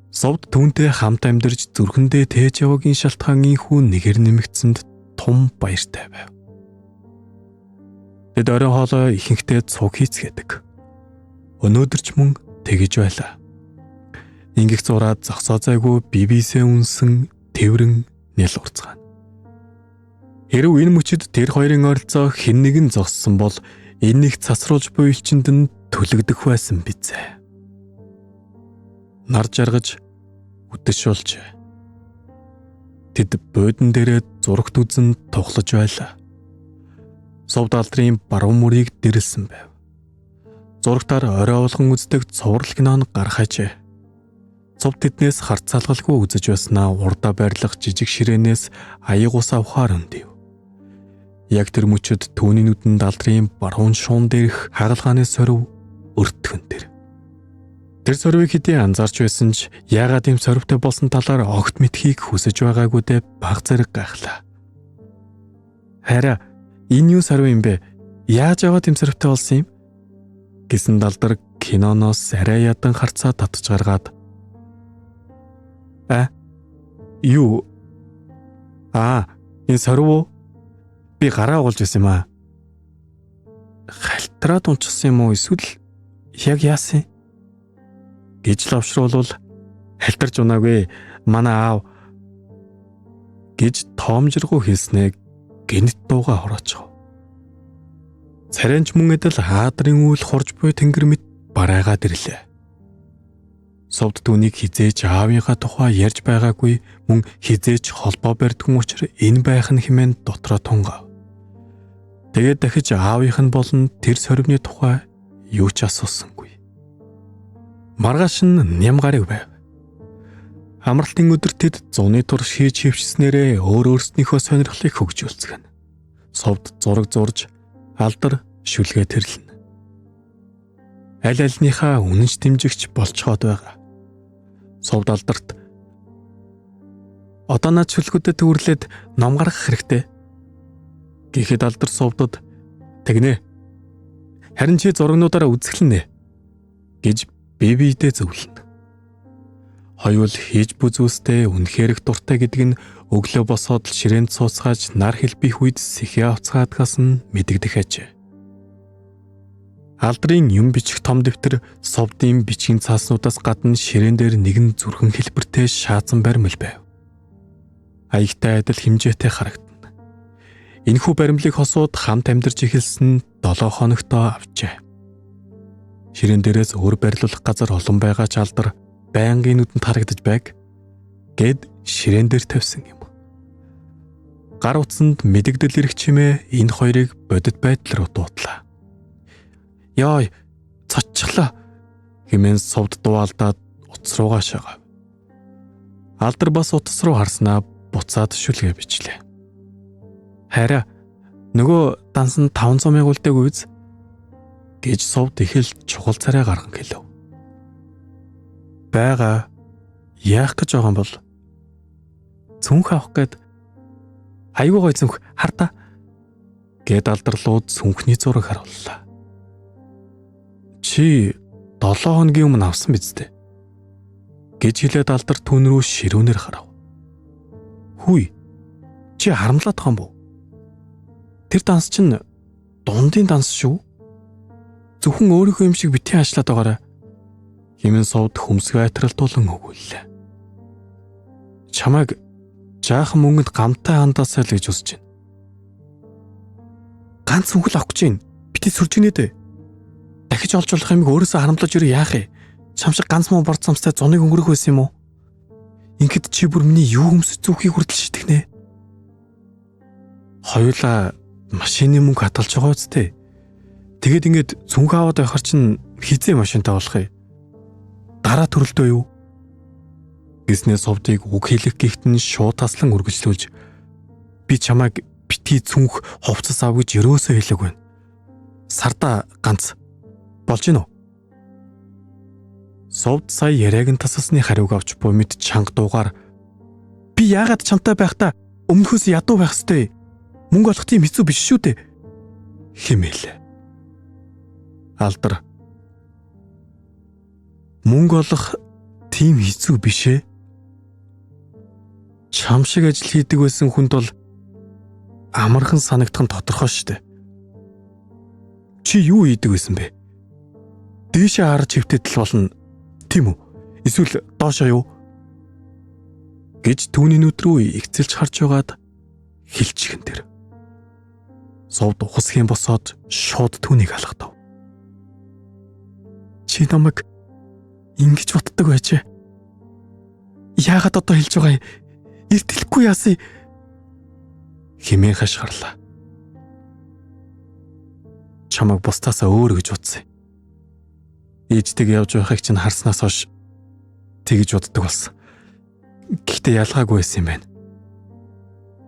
Совд түүнтэй хамт амьдарч зүрхэндээ тээж яваагийн шалтгаан ийхүү нэгээр нэмэгдсэнд том баяртай байв. Тэд орой хоолой ихэнхдээ цуг хийцгээдэг. Өнөөдөр ч мөн тэгэж байлаа. Ингэх зураад зогсоо зайгүй бибисээ үнсэн тэврэн нэл урцгаана. Хэрв энэ мөчөд тэр хоёрын ойролцоо хэн нэгэн зогссон бол энийг цасруулж буй элчинд нь төлөгдөх байсан бизээ. Нар жаргаж үдэшүүлж. Тэд буудан дээрээ зурагт үзэн тоглож байлаа. Совд алдрын баруун мөрийг дэрлсэн байв. Зурагтаар орой болгон үздэг цуврал кинон гарах ажээ. Цов тэднээс харцаалгалгүй үзэж байснаа урдаа байрлах жижиг ширээнээс аяг ус авахаар өндив. Яг тэр мөчөд түүний нүдэнд алдрын баруун шуун дээрх хагалгааны сорив өртгөн тэр. Тэр сорвыг хэдий анзаарч байсан ч яагаад ийм сорвтой болсон талаар огт мэдхийг хүсэж байгаагүйдээ баг зэрэг гайхлаа. Хараа энэ юу сорив юм бэ? Яаж яваад ийм сорвтой болсон юм? Гэсэн далдар киноноос арай ядан харцаа татж гаргаад юу? Энэ сорив уу? Би гараа угалж байсан юм аа. Хальтраад унчихсан юм уу? Эсвэл яг яасан? Гэж лавшруулвал хальтарч унаагүй манай аав гэж тоомжиргүй хэлснээ гэнэт дууга хорооч. Царайч мөн эдэл хаадрын үйл хурж буй тэнгэр мэд барайгаад ирлээ. Совд түүнийг хизээж аавынхаа тухай ярьж байгаагүй мөн хизээж холбоо барьдгүй учраас энэ байх нь хэмээн дотроо тунгав. Тэгээд дахиж аавынх нь болон тэр сорвны тухай юу ч асуусангүй. Маргааш нь ням гараг байв. Амралтын өдөр тэд зуны турш хийж хөвчснээрээ өөрснийхөө сонирхлыг хөгжүүлцгэн. Совд зураг зурж алдар шүлгээ тэрлэнэ. Аль альныхаа үнэнч дэмжигч болцоход байгаа. Совд алдарт одоо над шүлгүүдэд төрлөөд ном гаргах хэрэгтэй. Гэхэд алдар совдод тэгнэ. Харин чи зурагнуудаараа үзэхлэнэ гэж бибидээ зөвлөнө. Хоёул хийж бүзүүстэй үнэхээр их дуртай гэдэг нь өглөө босоод л ширээнд сууцгааж нар хэлбих үед сэхээ авцгаадгаас нь мэдэгдэх ажээ. Алдрын юм бичих том дэвтэр совдын бичгийн цааснуудаас гадна ширээн дээр нэгэн зүрхэн хэлбэртэй шаазан баримл байв. Аягтай адил хэмжээтэй харагдана. Энэхүү баримлыг хосууд хамт амьдарч эхэлсэн 7 хоногтоо авчээ. Ширээн дээрээс өөр барилуулах газар олон байгаа ч алдар байнгын нүдэнд харагдаж байг гэд ширээн дээр тавьсан юм. Гар утсанд мэдэгдэл ирэх чимээ энэ хоёрыг бодит байдлаар дуудлаа. Яй, цочглоо хэмээн совд дуалдаад утас руугаа шагав. Алдар бас утас руу харснаа буцаад шүлгээ бичлээ. Хараа нөгөө дансан 500 мянга үлдээг үз гэж совд их л чухал царай гарган хэлв. Бага яах гэж байгаа юм бол цүнх авах гээд айгүй гой цүнх хартаа гэд алдарлууд цүнхний зураг харууллаа. Чи 7 хоногийн өмнө авсан биз дээ гэж хэлээд алдар түүн рүү ширүүнээр харав. Хүй чи харамлаад байгаа юм бүү? Тэр данс чинь дундын данс шүү. Зөвхөн өөрийнхөө юм шиг битгий ажиллаад байгаарай. Хэмээн совд хөмсгөө айтралтуулан өгүүллээ. Чамайг жаахан мөнгөнд гамтай хандаасаа л гэж үзэж байна. Ганц мөнгө л авах гэж байна. Бити сүржигнэ дээ. Дахиж олж болох юмыг өөрөөсөө харамлаж ирээ яах вэ? Чам шиг ганц мөн борц самстай зуныг өнгөрөх байсан юм уу? Ингээд чи бүр миний юу хөмсөж зүхийг хүртэл шитгэнэ. Хоёулаа машины мөнгө хатгалж байгаа үстэй. Тэгээд ингээд цүнх аваад байхаар чинь хизээ машинтай болох юм. Дараа төрөлдөө юу? Гэснээ совдыг үг хэлэх гихт нь шууд таслан үргэлжлүүлж би чамайг битгий цүнх хувцас ав гэж өрөөсөө хэлээг байна. Сарда ганц болж гинөө. Совд сая яриаг нь тасалсны хариуг авч буй мэд чанга дуугаар "Би яагаад чамтай байхдаа өмнөхөөс ядуу байх ёстой? Мөнгө олох тийм хэцүү биш шүү дээ" хэмээл. Алдар "Мөнгө олох тийм хэцүү биш ээ. Чам шиг ажил хийдэг байсан хүнд бол амархан санагдах нь тодорхой шүү дээ. Чи юу хийдэг байсан бэ? Дээшээ харж хөвтөд л болно. Тийм үү? Эсвэл доошоо юу?" гэж түүний нүд рүү игцэлж харж байгаад хэлчихэн тэр. Совд ухасхийн босоод шууд түүнийг алгадав. "Чи намайг ингэж боддог байжээ. Яагаад одоо хэлж байгаа юм? Эрт хэлэхгүй яасыг" хэмээн хашгирлаа. "Чамайг бусдаасаа өөр гэж утсан. Ээжтэйг явж байхыг чинь харснаас хойш тэгж боддог болсон. Гэхдээ ялгаагүй байсан юм байна"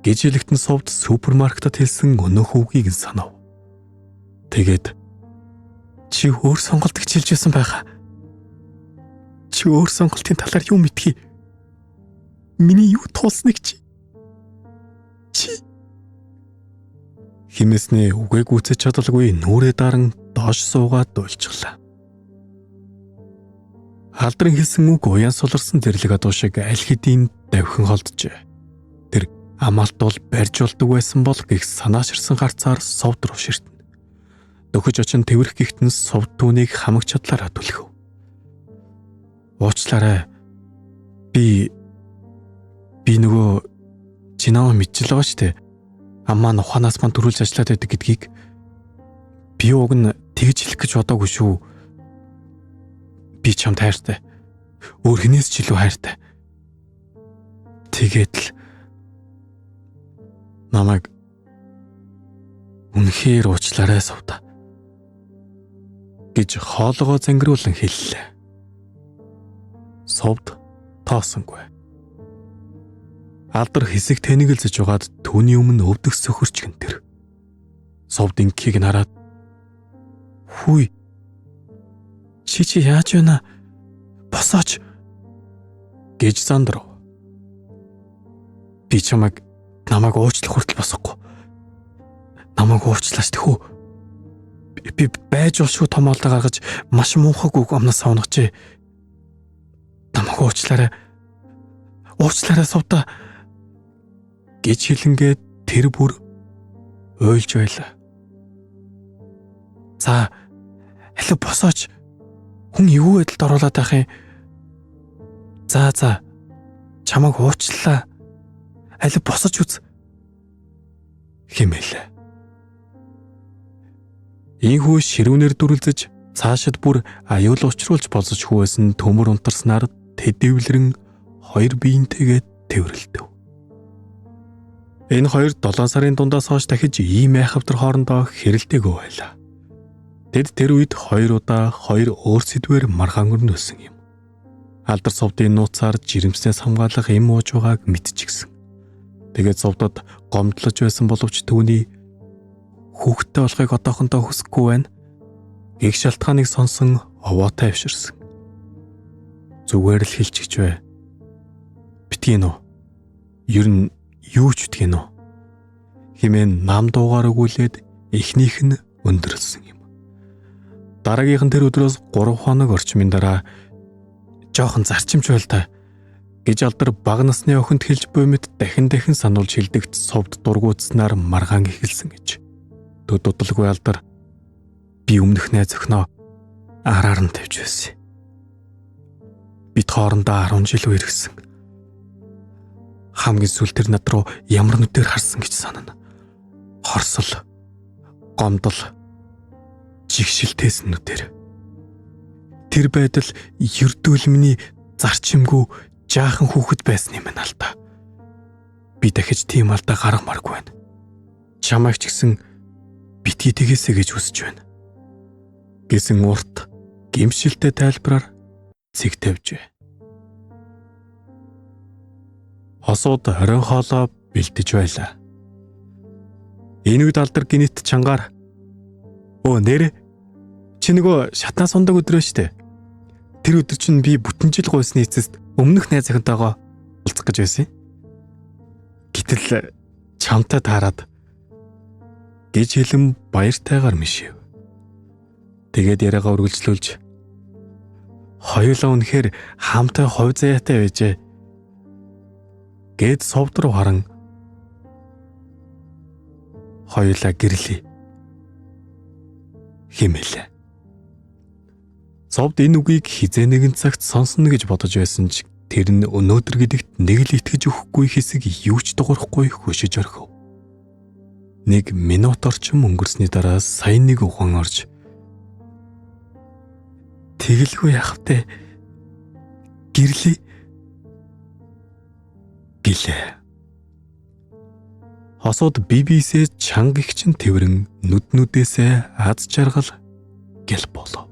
гэж хэлэхдээ Совд супермаркетад хэлсэн өнөөх үгийг нь санав. Тэгээд "Чи өөр сонголт гэж хэлж байсан байхаа. Чи өөр сонголтын талаар юу мэдхий? Миний юу туулсныг чи химээснээ үгээ гүйцэж чадалгүй нүрээ даран доош суугаад дуйлжглаа. Алдрын хэлсэн үг уян суларсан дэрлэг адуу шиг аль хэдийн давхин холджээ. Тэр амалт бол барьж болдог байсан бол гих санааширсан гарцаар Совд руу ширтэн. Дөхөж очин тэрх гихтэн Совд түүнийг хамаг чадлаараа түлхэв. "Уучлаарай. Би нөгөө чинаа мэдчихэл байгаа штэ. Аммаа ухаанаас мань төрүүлж ажиллаад байдаг гэдгийг би уг нь тэгж хэлэх гэж бодоогүй шүү. Би чамд хайртай. Өөр хинээс ч илүү хайртай. Тэгээд л намайг үнэхээр уучлаарай Совд" гэж хоолгоо зангируулан хэллээ. Совд тоосонгүй. Алдар хэсэг тэнэгэлзэж байгаад түүний өмнө өвдөх сөхөрчгөн тэр. Совд ингийг нь хараад "Хүй. Чи яаж байна? Босооч" гэж сандрав. "Би намайг уучлах хүртэл босохгүй. Намайг уучлаач тэхүү. Би байж болшгүй том алдаа гаргаж маш муухайг үг амнаас унагчээ. Намайг уучлаарай. Уучлаарай Совда" гэж хэлэнгээд тэр бүр ойлж байлаа. "За, алив босооч. Хүн юу байдалд оруулаад байх юм? За, чамайг уучлаа. Алив босож үз" хэмээлээ. Ийхүү ширүүнээр дүрлзэж цаашид бүр аюул учруулж болсож хүйсэн төмөр унтарснаар тэдэвлэрэн хоёр биентэйгээ тэврэлдэв. Энэ хоёр 7 сарын дундаас хойш дахиж ийм айхавтар хоорондоо хэрэлдээгөө байлаа. Тэд тэр үед 2 удаа 2 өөр сэдвээр маргаан өрнөсөн юм. Алдар Совдын нууцаар жирэмснээс хамгаалах юм ууж байгааг мэдчихсэн. Тэгээд Совдод гомдлож байсан боловч түүний хүүхдтэй болохыг одоохондоо хүсэхгүй байна. Их шалтгааныг сонсон овоотой авширсан. "Зүгээр л хэлчихэж бай. Битгий нөө. Ер нь юу ч битгий нөө" хэмээн нам дуугаар өгүүлээд эхнийх нь өндөрлсөн юм. Дараагийнх нь тэр өдрөөс 3 хоног орчмын дараа "Жоохон зарчимч байл та" гэж Алдар бага насны охинд хэлж буй мэт дахин сануулж хэлдэгт Совд дургуутснаар маргаан эхэлсэн гэж. Төдөлгүй Алдар "Би өмнөх найз өхнөө араар нь тавьж байсан. Бид хоорондоо 10 жил үргэлжсэн. Хамгийн сүүл тэр над руу ямар нүдээр харсан гэж санана. Хорсол, гомдол, жигшилтээс нүдээр. Тэр байдал ердүүлмний зарчимгүй жаахан хүүхэд байсан юм байна л да. Би дахиж тийм алдаа гаргамааргүй байна. Чамайг ч гэсэн битгий тэгээсэ гэж хүсэж байна" гэсэн урт гэмшилтэй тайлбараар цэг тавьжээ. Хосууд оройн хоолоо бэлдэж байлаа. Энэ үед Алдар гинэт чангаар "Өө нэрэ, чи нөгөө шатнаас ундаг өдрөө штэ. Тэр өдөр чинь би бүтэн жил гуйсны эцэст өмнөх найз охинтойгоо уулзах гэж байсан. Гэтэл чамтай таарад гэж хэлэн баяртайгаар мишив. Тэгээд яриагаа үргэлжлүүлж хоёулаа үнэхээр хамтай хувь заяатай байжээ гэд совд руу харан хоёулаа гэрлээ хэмээлээ. Совд энэ үгийг хизээ нэгэн цагт сонсно гэж бодож байсан ч тэр нь өнөөдөр гэдэгт нэг л итгэж өгөхгүй хэсэг юу ч дуурахгүй хөшиж орхив. 1 минут орчим өнгөрсний дараа сая нэг ухаан орж тэгэлгүй яхавтай гэрлээ гэлээ. Хосууд BBC чанга их чин тэрэн нүднүүдээсээ аз жаргал гэл болов.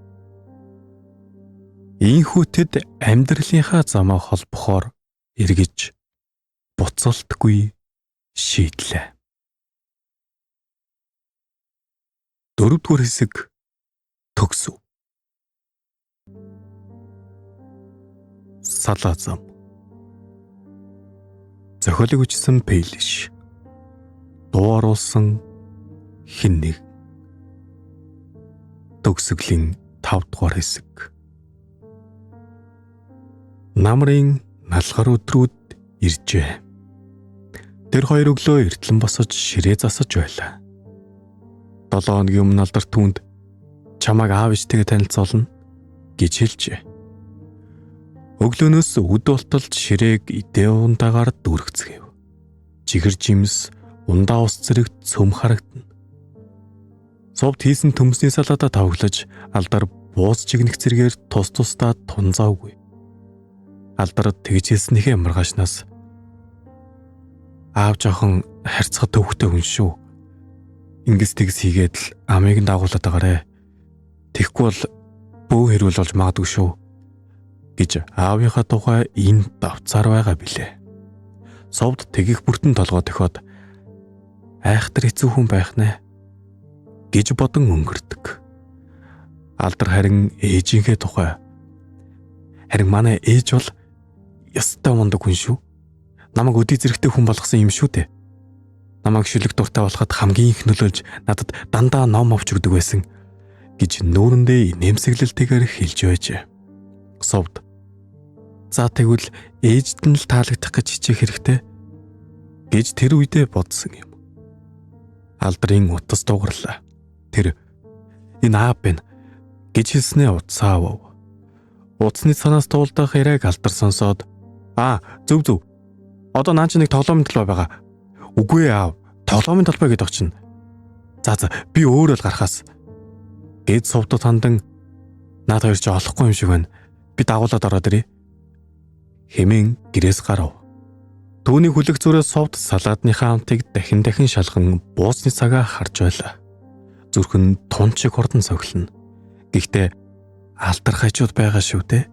Ийхүүтэд амьдралынхаа замаа холбохоор эргэж буцалтгүй шийдлээ. 4-р хэсэг төгсөв. Салаа зам. Зохиолыг хүчсэн Пейлиш. Дуу оруулсан хэн нэг. Төгсгөлийн 5-р хэсэг. Намрын налгар өдрүүд иржээ. Тэр хоёр өглөө эртлэн босож ширээ засаж байлаа. 7 хоногийн өмнө алдар түүнд чамайг аав ичтэйгээ танилцуулна гэж хэлжээ. Өглөөнөөс үд болтолд ширээг идээ ундагаар дүүргэцгээв. Чихэр жимс ундаа ус зэрэг цөм харагдана. Совд хийсэн төмсний салаатаа тавглаж алдар бууз чигнэх зэргээр тус тусдаа тунзаавгүй. Алдар тэгж хэлснийхээ маргаашнаас аав жоохон харьцах төвхтэй хүн шүү. Ингээс тэгс хийгээд л амийг нь дагуулад байгаарэ. Тэгэхгүй бол бөө хэрүүл болж магадгүй шүү гэж аавынхаа тухай энэ давцаар байгаа билээ. Совд тэгих бүртэн толгой төхөд айхтар хэцүү хүн байх нэ гэж бодон өнгөрдөг. Алдар харин ээжийнхээ тухай харин манай ээж бол ястай мундаг хүн шүү. Намайг өдий зэрэгтэй хүн болгосон юм шүү дээ. Намайг шүлэг дуртай болоход хамгийн их нөлөөлж надад дандаа ном авч өгдөг байсан гэж нүүрэндээ нэмсэглэлтэйгээр хэлж байжээ. Совд за тэгвэл ээжд нь л таалагдах гэж хичээх хэрэгтэй гэж тэр үедээ бодсон юм. Алдрын утас дуугарлаа. Тэр энэ аав байна гэж хэлснээ утсаав. Утасны санаас дуулдах яриаг алдар сонсоод зөв. Одоо наа чи нэг тоглоомын талбай байгаа. Үгүй аав, тоглоомын талбай гэдэг чинь. За би өөрөө л гарахаас гэд совдод хандан наад хоёр ч олохгүй юм шиг байна. Би дагуулад ороод ирье. Хэмээн гэрээс гарав. Түүний хүлэг зүрээс совд салаадныхаа амтыг дахин шалган буусны цагаа харж байлаа. Зүрх нь тун чиг хурдан цоглоно. Гэхдээ алдар хажууд байгаа шүү дээ.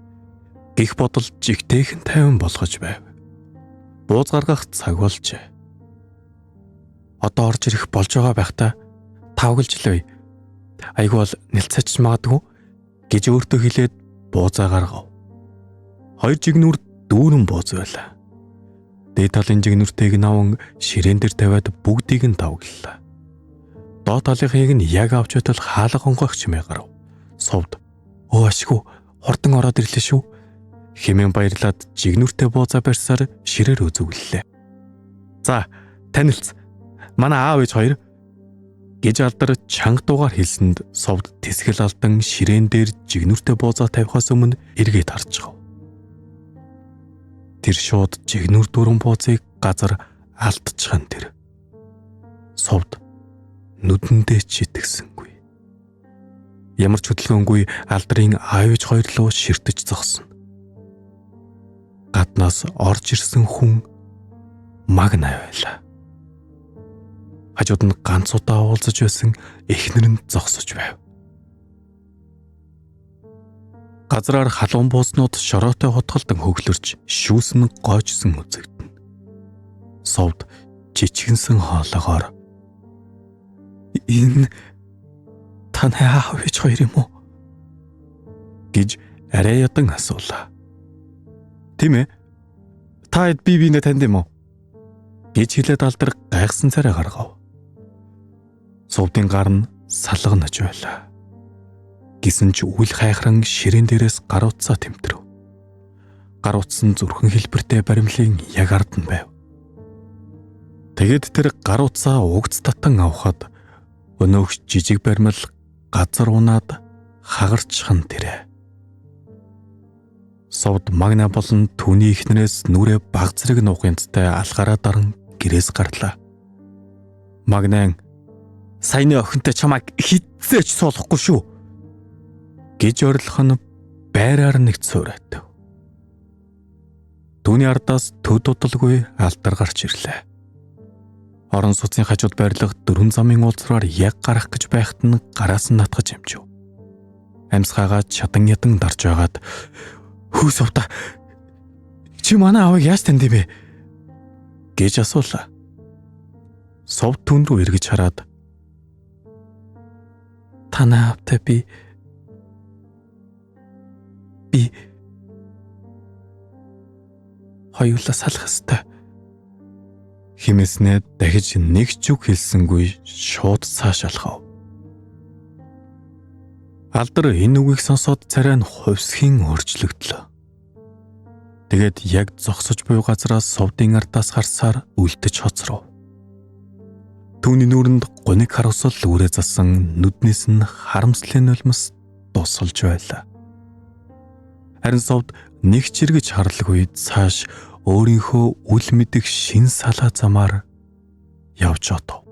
Гэх бодол жигтэйхэн тайван болгож байв. Бууз гаргах цаг болжээ. Одоо орж ирэх болж байгаа байхдаа тавгалжлаа. Айгүй бол нэлцэж магадгүй гэж өөртөө хэлээд буузаа гаргав. Хоёр жигнүр дүүрэн бууз байлаа. Дээд талын жигнүртэйг наван ширээн дээр тавиад бүгдийг нь тавглалаа. Доод талынхыг нь яг авч байтал хаалга хонгойх чимээ гарав. Совд ашгүй хурдан ороод ирлээ шүү. Хэмээн баярлаад жигнүртэй буузаа барьсаар ширээр үзүүллээ. За танилц манай аав ээж хоёр гэж алдар чанга дуугаар хэлсэнд совд тэсгэл алдан ширээн дээр жигнүртэй буузаа тавихаас өмнө эргээд харж гав. Тэр шууд жигнүр дүүрэн буузыг газар алдчихan тэр. Совд нүдэндээ ч итгэсэнгүй. Ямар ч хөдөлгөөнгүй алдрын аав ээж хоёр руу ширтэж зогсно. Гаднаас орж ирсэн хүн Магна байлаа. Хажууд нь ганц удаа уулзаж байсан эхнэр нь зогсож байв. Газраар халуун бууснууд шороотой хутгалдан хөглөрч шүүсэн гоожсон үзэгдэн. Совд жижигэнсэн хоолоогоор энэ таны аав ээж хоёр юм уу гэж арай ядан асуулаа. Тийм ээ. Та хэд би биенээ танд юм уу? Гэж хэлээд алдар гайхсан царай гаргав. Сувдын гар нь салганаж байлаа. Гисэн ч үл хайхран ширээн дээрээс гар утсаа тэмтрэв. Гар утас нь зүрхэн хэлбэртэй баримлын яг ард нь байв. Тэгэд тэр гар утсаа угц татан авахад өнөөгч жижиг баримл газар унаад хагарчхан тэрэ. Сувд магна болон түүний ихнэрээс нүрээ баг зэрэг нуухынцтай алхаараа даран гэрээс гарлаа. Магнан "Саяны охинтой чамайг хитцээч суулгахгүй шүү" гэж орилох нь байраар нэг цуурайтав. Түүний ардаас төд удалгүй алдар гарч ирлээ. Орон сууцны хажууд байрлах 4 замын уулзраар яг гарах гэж байхад нь гараас нь натгаж амжив. Амьсгаагаа чадан ядан дарж байгаад "Хүү Сувда, чи манай аавыг яаж танд юм бэ?" гэж асуулаа. Сувд түн рүү эргэж хараад "Танай аавтай би хоёулаа салах ёстой" хэмээснээ дахиж нэг ч үг хэлсэнгүй шууд цааш алхав. Алдар энэ үгийг сонсоод царай нь хувьсхийн өөрчлөгдлөө. Тэгээд яг зогсож буй газраас сувдын ардаас харсаар үлдэж хоцров. Түүний нүрэнд гуниг харуулсал үрээ засан, нүднээс нь харамслын нулимс дусалж байлаа. Харин сувд нэг ч эргэж харлгүй цааш өөрийнхөө үл мэдэх шин салаа замаар явж одов.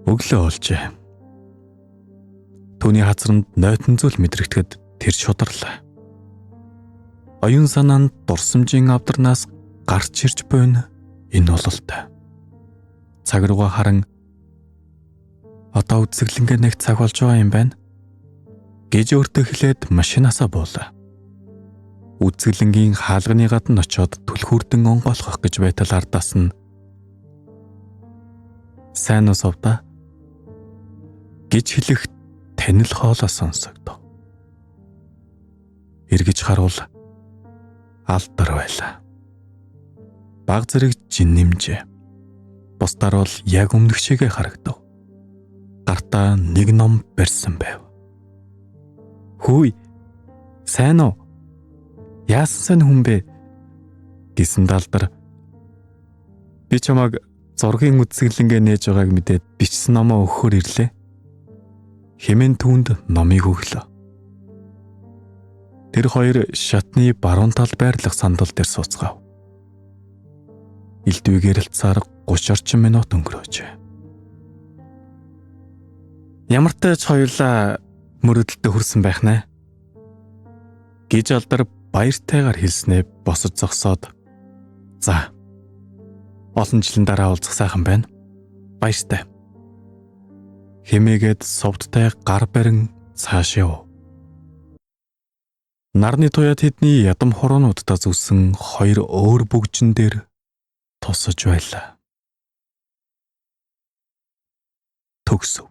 Өглөө олжээ. Түүний хазранд нойтон зүйл мэдрэгдэхэд тэр шударлаа. Оюун санаанд дурсамжийн авдарнаас гарч ирж буйна энэ бололтой. Цаг руугаа харан "Одоо үзэсгэлэнгээ нэг цаг болж байгаа юм байна" гэж өөртөө хэлээд машинаасаа буулаа. Үзэсгэлэнгийн хаалганы гадна очиод түлхүүрдэн онгойлгох гэж байтал ардаас нь "Сайн уу Сувда" гэж хэлэх танил хоолой сонсогдов. Эргэж харуул алдар байлаа. Баг зэрэг жин нэмжээ. Бусдаар бол яг өмнөх шигээ харагдав. Гартаа нэг ном барьсан байв. "Хөөе, сайн уу? Яасан сайн хүн бэ?" гэсэн алдар "Би чамайг зургийн үзэсгэлэнгээ нээж байгааг мэдээд бичсэн номоо өгөхөөр ирлээ" хэмээн түүнд номыг өглөө. Тэр хоёр шатны баруун тал байрлах сандал дээр сууцгаав. Элдвээ гэрэлцээр 30 орчим минут өнгөрөөжээ. "Ямар ч тач хоёулаа мөрөдөлтөд хүрсэн байх нэ" гэж алдар баяртайгаар хэлснээ босож зогсоод "За, олон жилийн дараа уулзах сайхан байна. Баяртай" хэмээгээд сувдтай гар барин цааш яв. Нарны туяад тэдний ядам хуруунуудаа зүсэн хоёр өөр бүгжин дээр тусаж байлаа. Төгсөв.